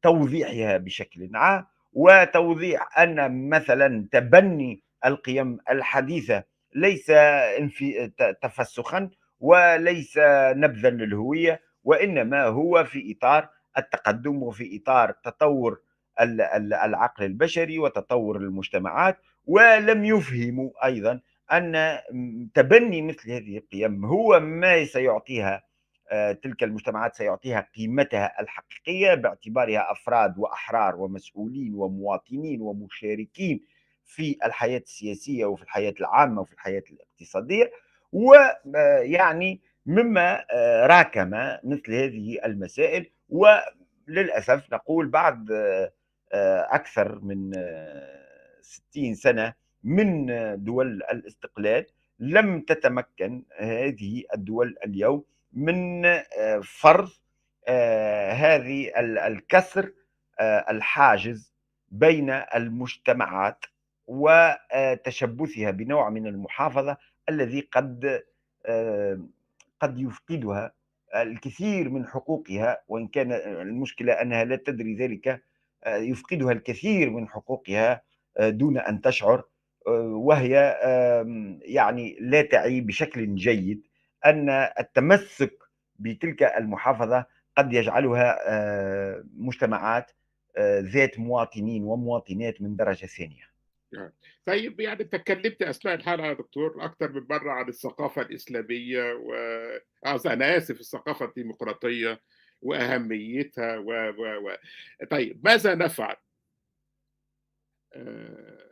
توضيحها بشكلٍ عام، وتوضيح أن مثلًا تبني القيم الحديثة ليس تفسُّخًا، وليس نبذًا للهوية، وإنما هو في إطار التقدم، وفي إطار تطور العقل البشري وتطور المجتمعات، ولم يفهموا أيضا أن تبني مثل هذه القيم هو ما سيعطيها تلك المجتمعات، سيعطيها قيمتها الحقيقية باعتبارها أفراد وأحرار ومسؤولين ومواطنين ومشاركين في الحياة السياسية وفي الحياة العامة وفي الحياة الاقتصادية. ويعني مما راكم مثل هذه المسائل، وللأسف نقول بعد أكثر من 60 سنة من دول الاستقلال لم تتمكن هذه الدول اليوم من فرض هذه الكسر الحاجز بين المجتمعات وتشبثها بنوع من المحافظة الذي آه، قد يفقدها الكثير من حقوقها، وإن كان المشكلة أنها لا تدري ذلك. يفقدها الكثير من حقوقها دون أن تشعر، وهي يعني لا تعي بشكل جيد أن التمسك بتلك المحافظة قد يجعلها مجتمعات ذات مواطنين ومواطنات من درجة ثانية. آه. طيب يعني انت اتكلمت اثناء الحلقه يا دكتور اكثر من مره عن الثقافه الاسلاميه انا اسف الثقافه الديمقراطيه واهميتها طيب ماذا نفعل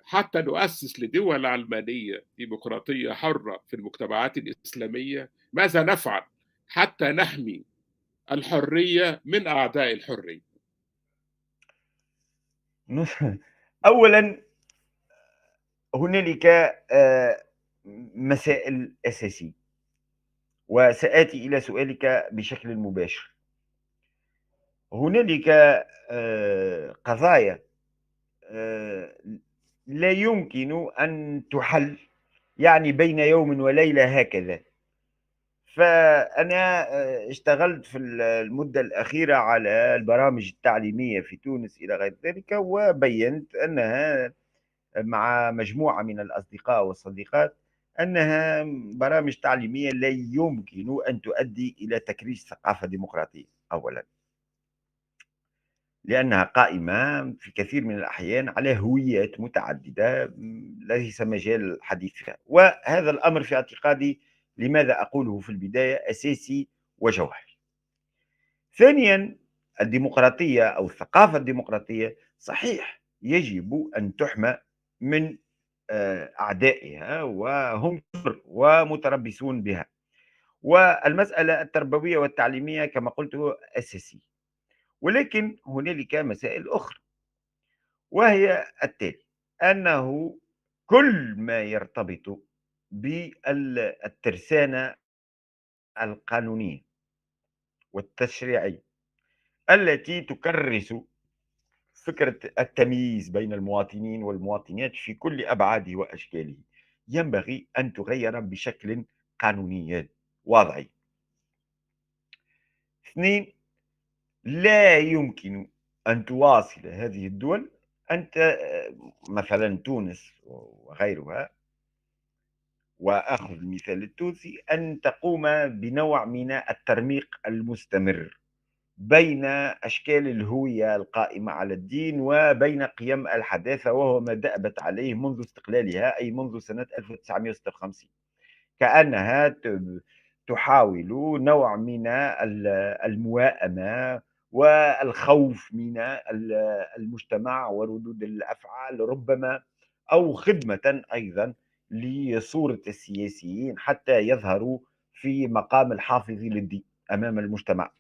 حتى نؤسس لدول علمانيه ديمقراطيه حره في المجتمعات الاسلاميه؟ ماذا نفعل حتى نحمي الحريه من اعداء الحريه؟ أولا هنالك مسائل أساسية، وسآتي إلى سؤالك بشكل مباشر. هنالك قضايا آه، لا يمكن أن تحل يعني بين يوم وليلة هكذا. فأنا اشتغلت في المدة الأخيرة على البرامج التعليمية في تونس إلى غير ذلك، وبينت أنها مع مجموعة من الأصدقاء والصديقات أنها برامج تعليمية لا يمكن أن تؤدي إلى تكريس ثقافة ديمقراطية أولا. لأنها قائمة في كثير من الأحيان على هويات متعددة ليس مجال الحديث فيها، وهذا الأمر في اعتقادي لماذا أقوله في البداية أساسي وجوهري. ثانيا، الديمقراطية أو الثقافة الديمقراطية صحيح يجب أن تحمى من أعدائها وهم كثر ومتربصون بها، والمسألة التربوية والتعليمية كما قلت أساسية، ولكن هنالك مسائل أخرى وهي التالي: أنه كل ما يرتبط بالترسانة القانونية والتشريعية التي تكرس فكرة التمييز بين المواطنين والمواطنات في كل أبعاده وأشكاله ينبغي أن تغير بشكل قانوني واضح. اثنين، لا يمكن أن تواصل هذه الدول أنت مثلا تونس وغيرها، وآخذ المثال التونسي، أن تقوم بنوع من الترميق المستمر بين أشكال الهوية القائمة على الدين وبين قيم الحداثة، وهو ما دأبت عليه منذ استقلالها أي منذ سنة 1956. كأنها تحاول نوع من المواءمة والخوف من المجتمع وردود الأفعال ربما، أو خدمة أيضا لصورة السياسيين حتى يظهروا في مقام الحافظ للدين أمام المجتمع.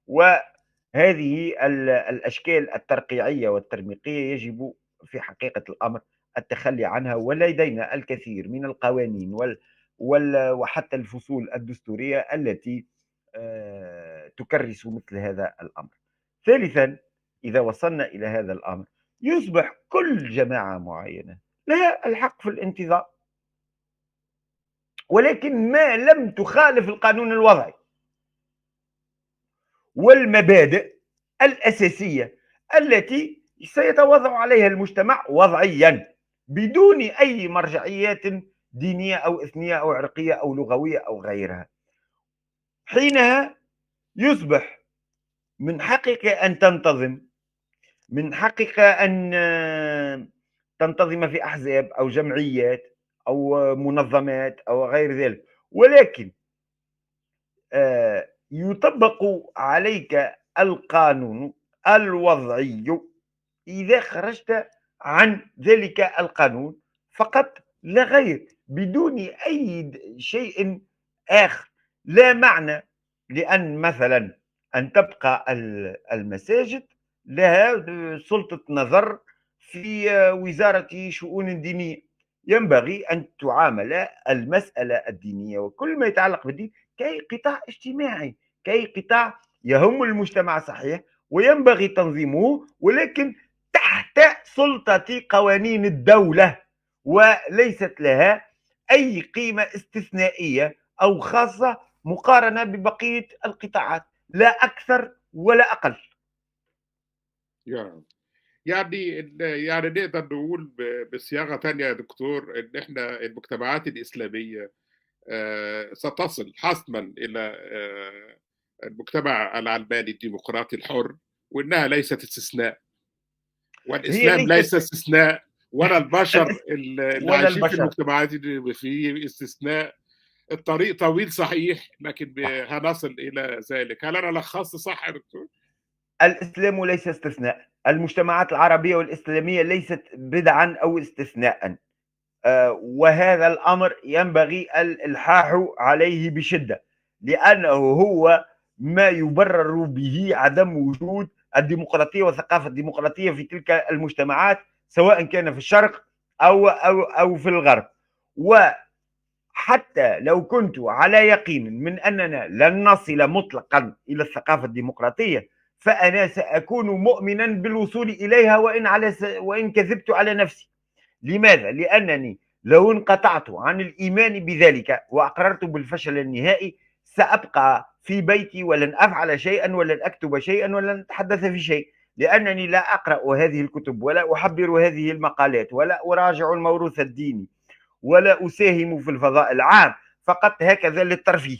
وهذه الأشكال الترقيعية والترميقية يجب في حقيقة الأمر التخلي عنها، ولدينا الكثير من القوانين وحتى الفصول الدستورية التي تكرس مثل هذا الأمر. ثالثا، إذا وصلنا إلى هذا الأمر يصبح كل جماعة معينة لها الحق في الانتظار، ولكن ما لم تخالف القانون الوضعي والمبادئ الأساسية التي سيتوضع عليها المجتمع وضعيا بدون أي مرجعيات دينية أو إثنية أو عرقية أو لغوية أو غيرها. حينها يصبح من حقك أن تنتظم، من حقك أن تنتظم في أحزاب أو جمعيات أو منظمات أو غير ذلك، ولكن يطبق عليك القانون الوضعي إذا خرجت عن ذلك القانون فقط لا غير، بدون أي شيء آخر. لا معنى لأن مثلا أن تبقى المساجد لها سلطة نظر في وزارة شؤون دينية. ينبغي أن تعامل المسألة الدينية وكل ما يتعلق بالدين كأي قطاع اجتماعي، كأي قطاع يهم المجتمع صحيح وينبغي تنظيمه، ولكن تحت سلطة قوانين الدولة، وليست لها أي قيمة استثنائية أو خاصة مقارنة ببقية القطاعات، لا أكثر ولا أقل. يعني نقدر نقول بصياغة تانية يا دكتور إن إحنا المجتمعات الإسلامية ستصل حتما إلى المجتمع العلماني الديمقراطي الحر، وإنها ليست استثناء، هي والإسلام ليس ليست استثناء، ولا البشر اللي ولا عايشين في البشر. المجتمعات اللي في استثناء. الطريق طويل صحيح، لكن صح. هنصل إلى ذلك. هل أنا لخصت صح يا دكتور؟ الإسلام ليس استثناء، المجتمعات العربية والإسلامية ليست بدعا أو استثناء، وهذا الأمر ينبغي الإلحاح عليه بشدة، لأنه هو ما يبرر به عدم وجود الديمقراطية والثقافة الديمقراطية في تلك المجتمعات، سواء كان في الشرق أو في الغرب. وحتى لو كنت على يقين من أننا لن نصل مطلقا إلى الثقافة الديمقراطية، فأنا سأكون مؤمنا بالوصول إليها وإن كذبت على نفسي. لماذا؟ لأنني لو انقطعت عن الإيمان بذلك وأقررت بالفشل النهائي سأبقى في بيتي ولن أفعل شيئا ولن أكتب شيئا ولن أتحدث في شيء، لأنني لا أقرأ هذه الكتب ولا أحبر هذه المقالات ولا أراجع الموروث الديني ولا أساهم في الفضاء العام فقط هكذا للترفيه،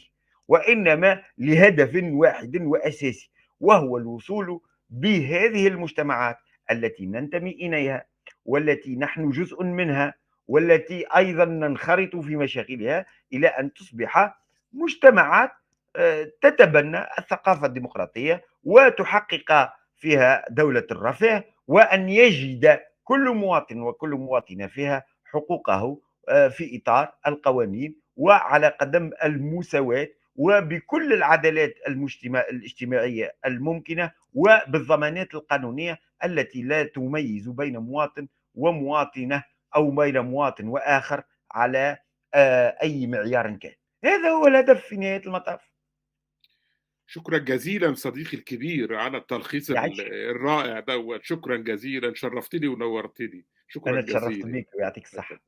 وإنما لهدف واحد وأساسي، وهو الوصول بهذه المجتمعات التي ننتمي إليها، والتي نحن جزء منها، والتي أيضا ننخرط في مشاكلها، إلى أن تصبح مجتمعات تتبنى الثقافة الديمقراطية وتحقق فيها دولة الرفاه، وأن يجد كل مواطن وكل مواطنة فيها حقوقه في إطار القوانين وعلى قدم المساواة وبكل العدالات الاجتماعية الممكنة وبالضمانات القانونية التي لا تميز بين مواطن ومواطنة أو بين مواطن وآخر على أي معيار كان. هذا هو الهدف في نهاية المطاف. شكرا جزيلا صديقي الكبير على التلخيص يعيش. الرائع دوت. شكرا جزيلا، شرفتني ونورتني. شكرا أنا تشرفت جزيلا. بك ويعطيك الصحة.